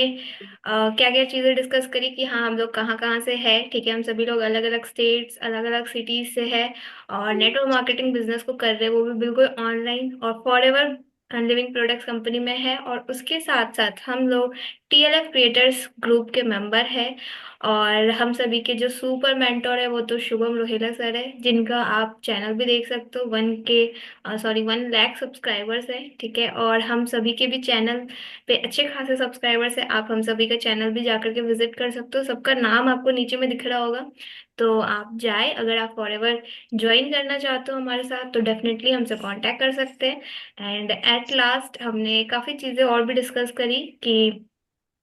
क्या क्या चीजें डिस्कस करी कि हाँ हम लोग कहाँ कहाँ से है। ठीक है, हम सभी लोग अलग अलग स्टेट्स, अलग अलग सिटीज से है, और नेटवर्क मार्केटिंग बिजनेस को कर रहे हैं, वो भी बिल्कुल ऑनलाइन, और for ever living products company में है। और उसके साथ साथ हम लोग टीएलएफ क्रिएटर्स ग्रुप के मेंबर है। और हम सभी के जो सुपर मेंटोर है वो तो शुभम रोहिला सर है, जिनका आप चैनल भी देख सकते हो। 1 लाख सब्सक्राइबर्स है। ठीक है, और हम सभी के भी चैनल पे अच्छे खासे सब्सक्राइबर्स है। आप हम सभी का चैनल भी जाकर के विजिट कर सकते हो, सबका नाम आपको नीचे में दिख रहा होगा। तो आप जाए, अगर आप फॉरएवर ज्वाइन करना चाहते हो हमारे साथ, तो डेफिनेटली हमसे कांटेक्ट कर सकते हैं। एंड एट लास्ट हमने काफ़ी चीज़ें और भी डिस्कस करी कि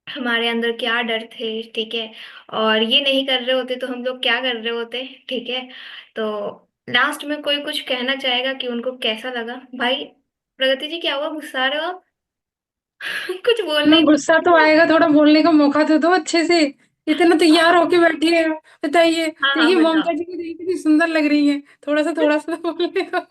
हमारे अंदर क्या डर थे। ठीक है, और ये नहीं कर रहे होते तो हम लोग क्या कर रहे होते। ठीक है, तो लास्ट में कोई कुछ कहना चाहेगा कि उनको कैसा लगा? भाई प्रगति जी, क्या हुआ, गुस्सा आ रहे हो आप? कुछ बोल ना, नहीं। गुस्सा तो आएगा, थोड़ा बोलने का मौका तो दो अच्छे से। इतना तैयार होके बैठी है, बताइए। हाँ हाँ देखिए बताओ। ममता जी को देखिए कितनी सुंदर लग रही है, थोड़ा सा तो बोलने का।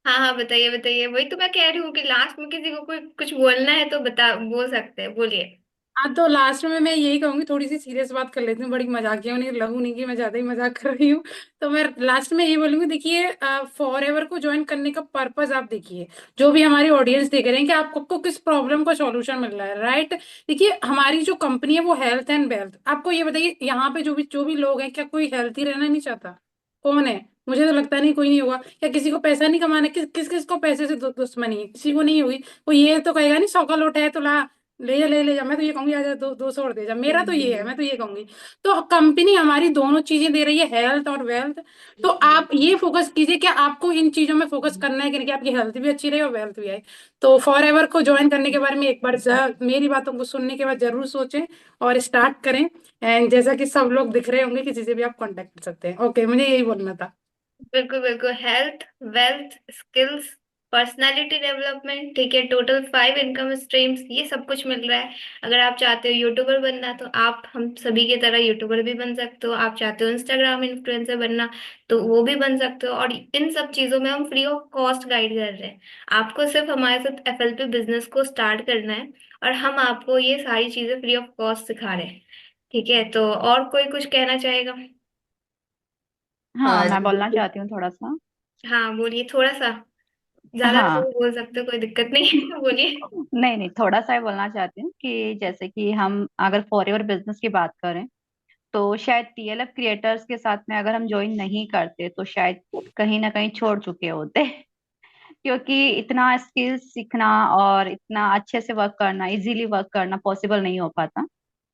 हाँ हाँ बताइए बताइए, वही तो मैं कह रही हूँ कि लास्ट में किसी को कोई कुछ बोलना है तो बोल सकते हैं, बोलिए। हाँ, तो लास्ट में मैं यही कहूंगी, थोड़ी सी सीरियस बात कर लेती हूँ, बड़ी मजाकिया नहीं लगूं, नहीं कि मैं ज्यादा ही मजाक कर रही हूँ। तो मैं लास्ट में यही बोलूंगी, देखिए फॉर एवर को ज्वाइन करने का पर्पस आप देखिए। जो भी हमारी ऑडियंस देख रहे हैं कि आपको किस प्रॉब्लम का सॉल्यूशन मिल रहा है, राइट। देखिए हमारी जो कंपनी है वो हेल्थ एंड वेल्थ, आपको ये बताइए यहाँ पे जो भी लोग हैं, क्या कोई हेल्थी रहना नहीं चाहता? कौन है? मुझे तो लगता नहीं, कोई नहीं होगा। क्या किसी को पैसा नहीं कमाना? किस को पैसे से दुश्मनी है? किसी को नहीं होगी। वो ये तो कहेगा नहीं, 100 का नोट है तो ला, ले जा। मैं तो ये कहूंगी आजा, 200 और दे जा। मेरा तो ये है, मैं तो ये कहूंगी। तो कंपनी हमारी दोनों चीजें दे रही है, हेल्थ और वेल्थ। तो आप ये फोकस कीजिए कि आपको इन चीजों में फोकस करना है कि नहीं, कि आपकी हेल्थ भी अच्छी रहे और वेल्थ भी आए। तो फॉर एवर को ज्वाइन करने के बारे में एक बार मेरी बातों को सुनने के बाद जरूर सोचें और स्टार्ट करें। एंड जैसा कि सब लोग दिख रहे होंगे, किसी से भी आप कांटेक्ट कर सकते हैं। ओके, मुझे यही बोलना था। बिल्कुल बिल्कुल, health, wealth, skills, personality development, ठीक है, टोटल 5 इनकम स्ट्रीम्स, ये सब कुछ मिल रहा है। अगर आप चाहते हो यूट्यूबर बनना, तो आप हम सभी की तरह यूट्यूबर भी बन सकते हो। आप चाहते हो इंस्टाग्राम इन्फ्लुएंसर बनना, तो वो भी बन सकते हो। और इन सब चीजों में हम फ्री ऑफ कॉस्ट गाइड कर रहे हैं। आपको सिर्फ हमारे साथ एफएलपी बिजनेस को स्टार्ट करना है, और हम आपको ये सारी चीजें फ्री ऑफ कॉस्ट सिखा रहे हैं। ठीक है, तो और कोई कुछ कहना चाहेगा? हाँ, मैं बोलना बिल्कुल। चाहती हूँ थोड़ा सा। हाँ बोलिए, थोड़ा सा, ज्यादा भी हाँ। बोल सकते हो, कोई दिक्कत नहीं है। बोलिए। नहीं नहीं, थोड़ा सा ही बोलना चाहती हूँ कि जैसे कि हम अगर फॉरएवर बिजनेस की बात करें, तो शायद टीएलएफ क्रिएटर्स के साथ में अगर हम ज्वाइन नहीं करते तो शायद कहीं ना कहीं छोड़ चुके होते। क्योंकि इतना स्किल्स सीखना और इतना अच्छे से वर्क करना, इजीली वर्क करना पॉसिबल नहीं हो पाता।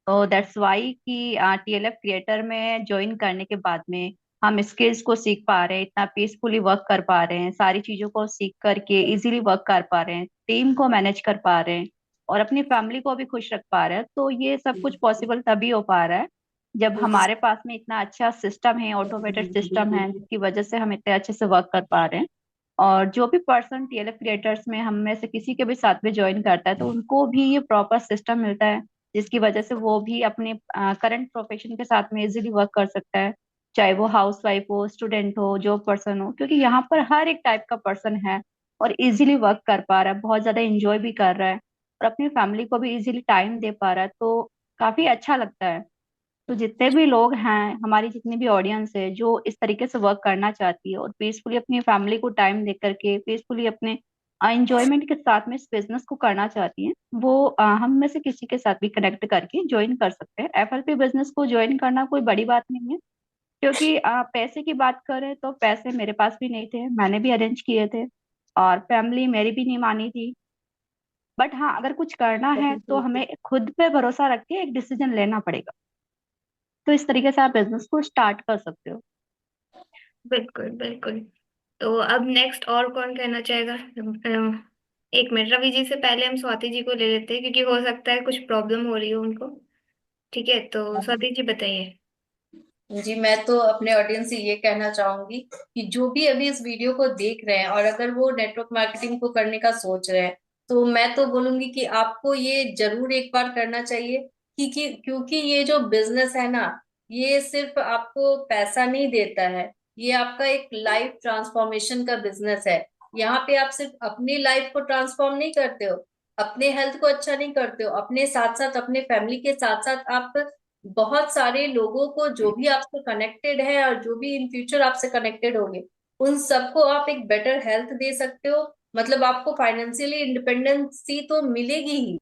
तो दैट्स वाई कि टीएलएफ क्रिएटर में ज्वाइन करने के बाद में हम स्किल्स को सीख पा रहे हैं, इतना पीसफुली वर्क कर पा रहे हैं, सारी चीजों को सीख करके इजीली वर्क कर पा रहे हैं, टीम को मैनेज कर पा रहे हैं, और अपनी फैमिली को भी खुश रख पा रहे हैं। तो ये सब कुछ पॉसिबल तभी हो पा रहा है जब हमारे पास में इतना अच्छा सिस्टम है, ऑटोमेटेड सिस्टम है, जिसकी वजह से हम इतने अच्छे से वर्क कर पा रहे हैं। और जो भी पर्सन टीएलएफ क्रिएटर्स में हम में से किसी के भी साथ में ज्वाइन करता है, तो उनको भी ये प्रॉपर सिस्टम मिलता है, जिसकी वजह से वो भी अपने करंट प्रोफेशन के साथ में इजीली वर्क कर सकता है। चाहे वो हाउस वाइफ हो, स्टूडेंट हो, जॉब पर्सन हो, क्योंकि यहाँ पर हर एक टाइप का पर्सन है और इजीली वर्क कर पा रहा है, बहुत ज्यादा इंजॉय भी कर रहा है, और अपनी फैमिली को भी इजीली टाइम दे पा रहा है। तो काफी अच्छा लगता है। तो जितने भी लोग हैं, हमारी जितनी भी ऑडियंस है जो इस तरीके से वर्क करना चाहती है और पीसफुली अपनी फैमिली को टाइम दे करके पीसफुली अपने एंजॉयमेंट के साथ में इस बिजनेस को करना चाहती हैं, वो हम में से किसी के साथ भी कनेक्ट करके ज्वाइन कर सकते हैं। एफएलपी बिजनेस को ज्वाइन करना कोई बड़ी बात नहीं है, क्योंकि पैसे की बात करें तो पैसे मेरे पास भी नहीं थे, मैंने भी अरेंज किए थे, और फैमिली मेरी भी नहीं मानी थी। बट हाँ, अगर कुछ करना है तो हमें खुद पे भरोसा रख के एक डिसीजन लेना पड़ेगा। तो इस तरीके से आप बिजनेस को स्टार्ट कर सकते हो। बिल्कुल बिल्कुल। तो अब नेक्स्ट और कौन कहना चाहेगा? एक मिनट, रवि जी से पहले हम स्वाति जी को ले लेते हैं, क्योंकि हो सकता है कुछ प्रॉब्लम हो रही हो उनको। ठीक है, तो स्वाति जी बताइए। जी, मैं तो अपने ऑडियंस से ये कहना चाहूंगी कि जो भी अभी इस वीडियो को देख रहे हैं और अगर वो नेटवर्क मार्केटिंग को करने का सोच रहे हैं, तो मैं तो बोलूंगी कि आपको ये जरूर एक बार करना चाहिए। क्योंकि ये जो बिजनेस है ना, ये सिर्फ आपको पैसा नहीं देता है, ये आपका एक लाइफ ट्रांसफॉर्मेशन का बिजनेस है। यहाँ पे आप सिर्फ अपनी लाइफ को ट्रांसफॉर्म नहीं करते हो, अपने हेल्थ को अच्छा नहीं करते हो, अपने साथ साथ अपने फैमिली के साथ साथ आप बहुत सारे लोगों को, जो भी आपसे कनेक्टेड है और जो भी इन फ्यूचर आपसे कनेक्टेड होंगे, उन सबको आप एक बेटर हेल्थ दे सकते हो। मतलब आपको फाइनेंशियली इंडिपेंडेंसी तो मिलेगी ही,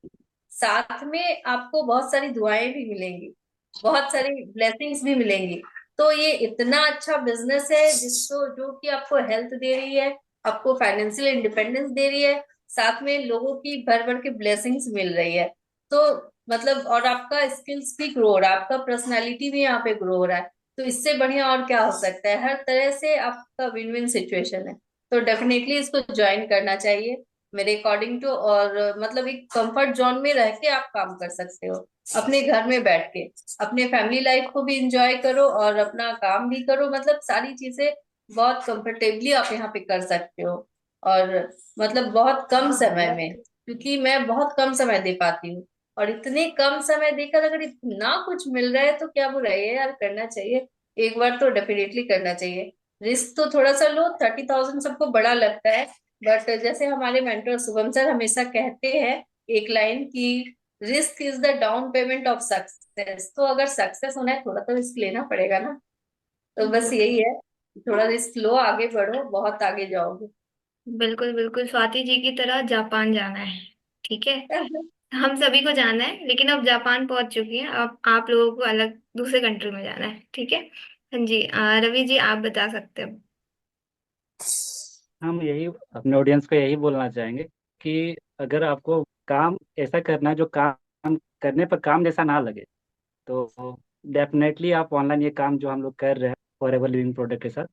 साथ में आपको बहुत सारी दुआएं भी मिलेंगी, बहुत सारी ब्लेसिंग्स भी मिलेंगी। तो ये इतना अच्छा बिजनेस है जिसको जो कि आपको हेल्थ दे रही है, आपको फाइनेंशियल इंडिपेंडेंस दे रही है, साथ में लोगों की भर भर के ब्लेसिंग्स मिल रही है। तो मतलब और आपका स्किल्स भी ग्रो हो रहा है, आपका पर्सनालिटी भी यहाँ पे ग्रो हो रहा है। तो इससे बढ़िया और क्या हो सकता है? हर तरह से आपका विन विन सिचुएशन है। तो डेफिनेटली इसको ज्वाइन करना चाहिए मेरे अकॉर्डिंग टू। और मतलब एक कंफर्ट जोन में रह के आप काम कर सकते हो, अपने घर में बैठ के अपने फैमिली लाइफ को भी इंजॉय करो और अपना काम भी करो। मतलब सारी चीजें बहुत कंफर्टेबली आप यहाँ पे कर सकते हो। और मतलब बहुत कम समय में, क्योंकि मैं बहुत कम समय दे पाती हूँ, और इतने कम समय देकर अगर इतना कुछ मिल रहा है तो क्या बुराई है यार, करना चाहिए। एक बार तो डेफिनेटली करना चाहिए। रिस्क तो थोड़ा सा लो, 30,000 सबको बड़ा लगता है, बट जैसे हमारे मेंटर शुभम सर हमेशा कहते हैं एक लाइन की, risk is the down payment of success. तो अगर सक्सेस होना है थोड़ा तो रिस्क लेना पड़ेगा ना। तो बस यही है, थोड़ा रिस्क लो, आगे बढ़ो, बहुत आगे जाओगे। बिल्कुल बिल्कुल, स्वाति जी की तरह जापान जाना है। ठीक है, हम सभी को जाना है, लेकिन अब जापान पहुंच चुकी है, अब आप लोगों को अलग दूसरे कंट्री में जाना है। ठीक है। हाँ जी, रवि जी आप बता सकते हो। हम यही अपने ऑडियंस को यही बोलना चाहेंगे कि अगर आपको काम ऐसा करना है जो काम करने पर काम जैसा ना लगे, तो डेफिनेटली आप ऑनलाइन ये काम जो हम लोग कर रहे हैं फॉरएवर लिविंग प्रोडक्ट के साथ,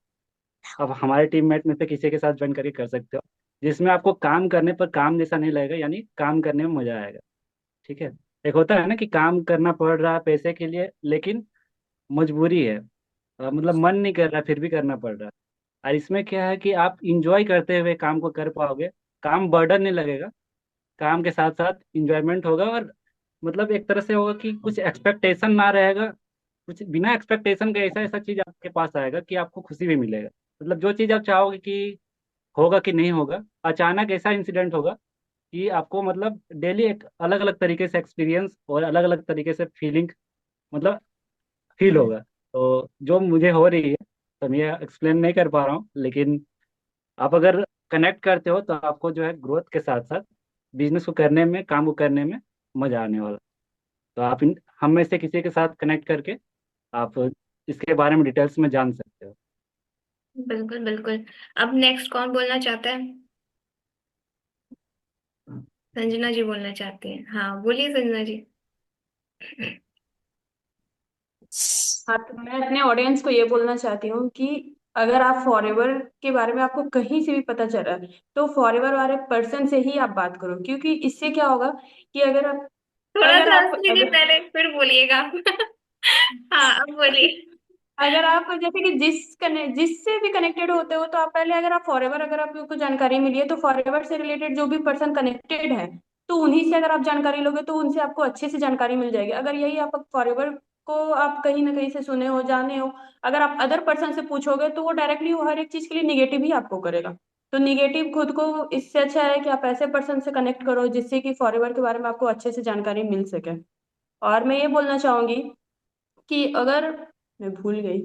आप हमारे टीममेट में से किसी के साथ ज्वाइन करके कर सकते हो, जिसमें आपको काम करने पर काम जैसा नहीं लगेगा, यानी काम करने में मजा आएगा। ठीक है। एक होता है ना कि काम करना पड़ रहा है पैसे के लिए, लेकिन मजबूरी है, मतलब मन नहीं कर रहा फिर भी करना पड़ रहा है। और इसमें क्या है कि आप इंजॉय करते हुए काम को कर पाओगे, काम बर्डन नहीं लगेगा, काम के साथ साथ इंजॉयमेंट होगा, और मतलब एक तरह से होगा कि कुछ एक्सपेक्टेशन ना रहेगा, कुछ बिना एक्सपेक्टेशन के ऐसा ऐसा चीज आपके पास आएगा कि आपको खुशी भी मिलेगा। मतलब जो चीज आप चाहोगे कि होगा कि नहीं होगा, अचानक ऐसा इंसिडेंट होगा कि आपको मतलब डेली एक अलग अलग तरीके से एक्सपीरियंस और अलग अलग तरीके से फीलिंग, मतलब फील होगा। तो जो मुझे हो रही है, तो मैं एक्सप्लेन नहीं कर पा रहा हूँ, लेकिन आप अगर कनेक्ट करते हो तो आपको जो है ग्रोथ के साथ साथ बिजनेस को करने में, काम को करने में मजा आने वाला। तो आप हम में से किसी के साथ कनेक्ट करके आप इसके बारे में डिटेल्स में जान सकते हो। बिल्कुल बिल्कुल। अब नेक्स्ट कौन बोलना चाहता है? संजना जी बोलना चाहती हैं। हाँ बोलिए संजना जी। हाँ, तो मैं अपने ऑडियंस को ये बोलना चाहती हूँ कि अगर आप फॉरएवर के बारे में आपको कहीं से भी पता चला है, तो फॉरएवर वाले पर्सन से ही आप बात करो, क्योंकि इससे क्या होगा कि थोड़ा अगर सा आप हंस लीजिए अगर पहले, फिर बोलिएगा। हाँ अब बोलिए। अगर आप जैसे कि जिससे भी कनेक्टेड होते हो, तो आप पहले, अगर आप फॉरएवर, अगर आपको जानकारी मिली है तो फॉरएवर से रिलेटेड जो भी पर्सन कनेक्टेड है, तो उन्हीं से अगर आप जानकारी लोगे तो उनसे आपको अच्छे से जानकारी मिल जाएगी। अगर यही आप फॉरएवर को आप कहीं ना कहीं से सुने हो, जाने हो, अगर आप अदर पर्सन से पूछोगे तो वो डायरेक्टली वो हर एक चीज के लिए निगेटिव ही आपको करेगा। तो निगेटिव खुद को, इससे अच्छा है कि आप ऐसे पर्सन से कनेक्ट करो जिससे कि फॉरएवर के बारे में आपको अच्छे से जानकारी मिल सके। और मैं ये बोलना चाहूंगी कि अगर, मैं भूल गई।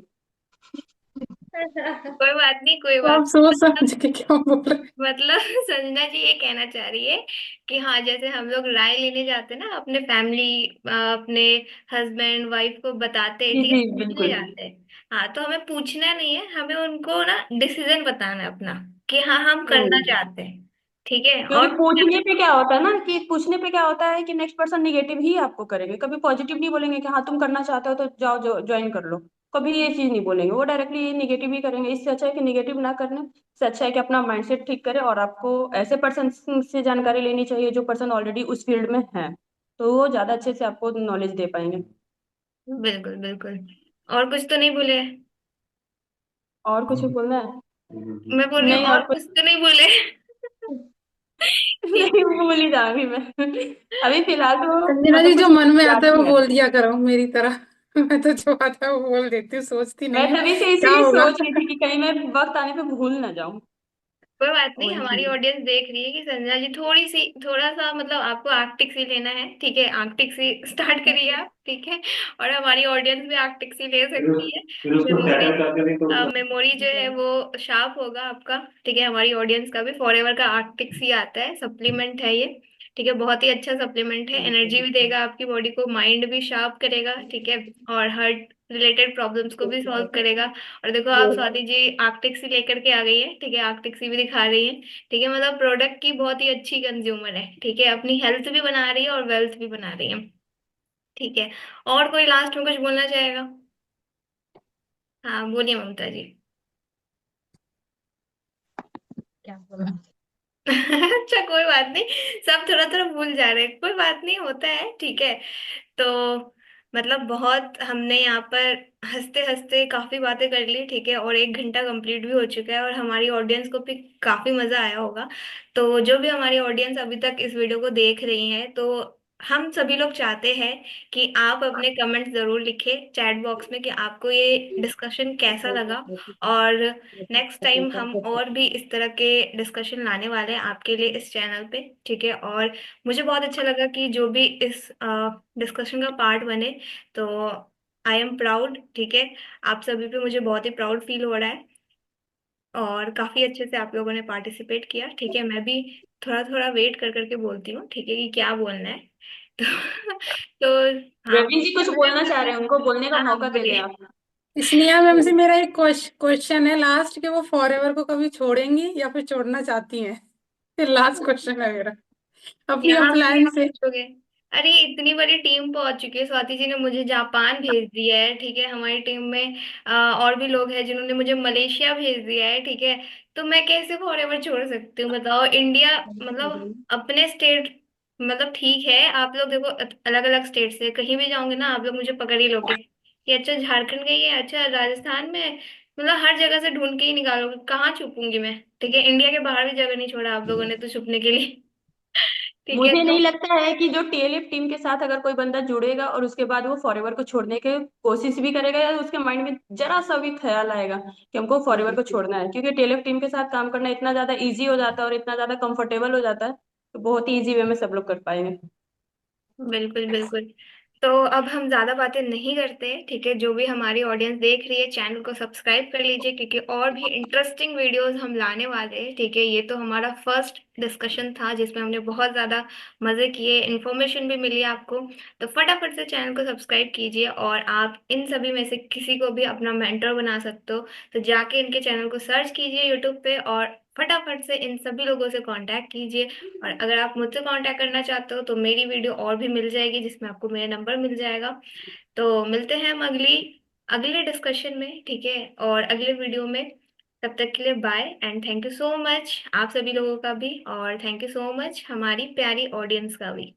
कोई बात नहीं, कोई तो बात आप सोच मतलब समझ के क्यों बोल रहे हैं? मतलब संजना जी ये कहना चाह रही है कि हाँ, जैसे हम लोग राय लेने जाते हैं ना अपने फैमिली, अपने हस्बैंड वाइफ को बताते हैं, जी ठीक है, जी पूछने बिल्कुल। जाते हैं। हाँ, तो हमें पूछना नहीं है, हमें उनको ना डिसीजन बताना है अपना कि हाँ हम करना हम्म। चाहते हैं, ठीक है। क्योंकि और पूछने पे क्या होता है ना, कि पूछने पे क्या होता है कि नेक्स्ट पर्सन निगेटिव ही आपको करेंगे, कभी पॉजिटिव नहीं बोलेंगे कि हाँ तुम करना चाहते हो तो जाओ जो ज्वाइन कर लो। कभी ये चीज नहीं बोलेंगे, वो डायरेक्टली निगेटिव ही करेंगे। इससे अच्छा है कि निगेटिव ना करने से अच्छा है कि अपना माइंडसेट ठीक करें, और आपको ऐसे पर्सन से जानकारी लेनी चाहिए जो पर्सन ऑलरेडी उस फील्ड में है, तो वो ज्यादा अच्छे से आपको नॉलेज दे पाएंगे। बिल्कुल बिल्कुल। और कुछ तो नहीं भूले? और कुछ भी बोलना है? मैं बोल रही हूँ नहीं और और कुछ। कुछ तो नहीं भूले? ठीक नहीं, भूल ही जाऊंगी मैं। अभी फिलहाल तो संजना जी मतलब जो कुछ मन में याद आता है वो नहीं आ बोल रहा। दिया करो मेरी तरह। मैं तो जो आता है वो बोल देती हूँ, सोचती मैं नहीं हूँ तभी से क्या इसीलिए होगा। सोच रही थी कि कहीं मैं वक्त आने पे भूल ना जाऊं। कोई बात नहीं, वही हमारी चीज। ऑडियंस देख रही है कि संजना जी थोड़ा सा मतलब आपको आर्कटिक सी लेना है, ठीक है, आर्कटिक सी स्टार्ट करिए आप, ठीक है। और हमारी ऑडियंस भी आर्कटिक सी ले सकती है। फिर उसको मेमोरी सेटल करके भी तो मेमोरी जो है वो शार्प होगा आपका, ठीक है। हमारी ऑडियंस का भी फॉरएवर का आर्कटिक सी आता है, सप्लीमेंट है ये, ठीक है। बहुत ही अच्छा सप्लीमेंट है, एनर्जी भी देगा आपकी बॉडी को, माइंड भी शार्प करेगा, ठीक है। और हार्ट रिलेटेड प्रॉब्लम्स को भी सॉल्व करेगा। और देखो आप स्वाति जी आर्कटिक सी लेकर के आ गई है, ठीक है, आर्कटिक सी भी दिखा रही है, ठीक है। मतलब प्रोडक्ट की बहुत ही अच्छी कंज्यूमर है, ठीक है, अपनी हेल्थ भी बना रही है और वेल्थ भी बना रही है, ठीक है। और कोई लास्ट में कुछ बोलना चाहेगा? हाँ बोलिए ममता जी। क्या बोला? अच्छा कोई बात नहीं, सब थोड़ा थोड़ा भूल जा रहे हैं, कोई बात नहीं, होता है, ठीक है। तो मतलब बहुत हमने यहाँ पर हंसते हंसते काफी बातें कर ली, ठीक है, और 1 घंटा कंप्लीट भी हो चुका है, और हमारी ऑडियंस को भी काफी मजा आया होगा। तो जो भी हमारी ऑडियंस अभी तक इस वीडियो को देख रही है, तो हम सभी लोग चाहते हैं कि आप अपने कमेंट्स जरूर लिखें चैट बॉक्स में कि आपको ये डिस्कशन कैसा लगा। और नेक्स्ट टाइम हम और भी इस तरह के डिस्कशन लाने वाले हैं आपके लिए इस चैनल पे, ठीक है। और मुझे बहुत अच्छा लगा कि जो भी इस डिस्कशन का पार्ट बने, तो आई एम प्राउड, ठीक है। आप सभी पे मुझे बहुत ही प्राउड फील हो रहा है, और काफी अच्छे से आप लोगों ने पार्टिसिपेट किया, ठीक है। मैं भी थोड़ा थोड़ा वेट कर करके बोलती हूँ, ठीक है, कि क्या बोलना है। तो तो हाँ रवि जी कुछ बोलना चाह रहे हैं, उनको बोलने का हाँ हाँ, मौका दे दें बोलिए। आप। स्नेहा मैम से मेरा एक क्वेश्चन है लास्ट, कि वो फॉरएवर को कभी छोड़ेंगी या फिर छोड़ना चाहती हैं? ये लास्ट क्वेश्चन है मेरा अपनी यहाँ पे भी अपलाइन आप से। पूछोगे? अरे इतनी बड़ी टीम पहुंच चुकी है, स्वाति जी ने मुझे जापान भेज दिया है, ठीक है। हमारी टीम में और भी लोग हैं जिन्होंने मुझे मलेशिया भेज दिया है, ठीक है। तो मैं कैसे फॉरएवर छोड़ सकती हूँ बताओ? इंडिया मतलब अपने स्टेट, मतलब ठीक है, आप लोग देखो अलग अलग स्टेट से कहीं भी जाओगे ना, आप लोग मुझे पकड़ ही लोगे कि अच्छा झारखंड गई है, अच्छा राजस्थान में, मतलब हर जगह से ढूंढ के ही निकालोगे, कहाँ छुपूंगी मैं, ठीक है। इंडिया के बाहर भी जगह नहीं छोड़ा आप लोगों ने तो छुपने के लिए। ठीक है मुझे तो नहीं लगता है कि जो टीएलएफ टीम के साथ अगर कोई बंदा जुड़ेगा और उसके बाद वो फॉरएवर को छोड़ने की कोशिश भी करेगा, या उसके माइंड में जरा सा भी ख्याल आएगा कि हमको फॉरएवर को छोड़ना है, क्योंकि टीएलएफ टीम के साथ काम करना इतना ज्यादा इजी हो जाता है और इतना ज्यादा कंफर्टेबल हो जाता है, तो बहुत ही इजी वे में सब लोग कर पाएंगे। बिल्कुल बिल्कुल। तो अब हम ज्यादा बातें नहीं करते, ठीक है। जो भी हमारी ऑडियंस देख रही है, चैनल को सब्सक्राइब कर लीजिए, क्योंकि और भी इंटरेस्टिंग वीडियोस हम लाने वाले हैं, ठीक है। ये तो हमारा फर्स्ट डिस्कशन था जिसमें हमने बहुत ज्यादा मजे किए, इन्फॉर्मेशन भी मिली आपको। तो फटाफट से चैनल को सब्सक्राइब कीजिए, और आप इन सभी में से किसी को भी अपना मेंटर बना सकते हो। तो जाके इनके चैनल को सर्च कीजिए यूट्यूब पे, और फटाफट से इन सभी लोगों से कांटेक्ट कीजिए। और अगर आप मुझसे कांटेक्ट करना चाहते हो तो मेरी वीडियो और भी मिल जाएगी जिसमें आपको मेरा नंबर मिल जाएगा। तो मिलते हैं हम अगले डिस्कशन में, ठीक है, और अगले वीडियो में। तब तक के लिए bye and thank you so much आप सभी लोगों का भी, और थैंक यू सो मच हमारी प्यारी ऑडियंस का भी।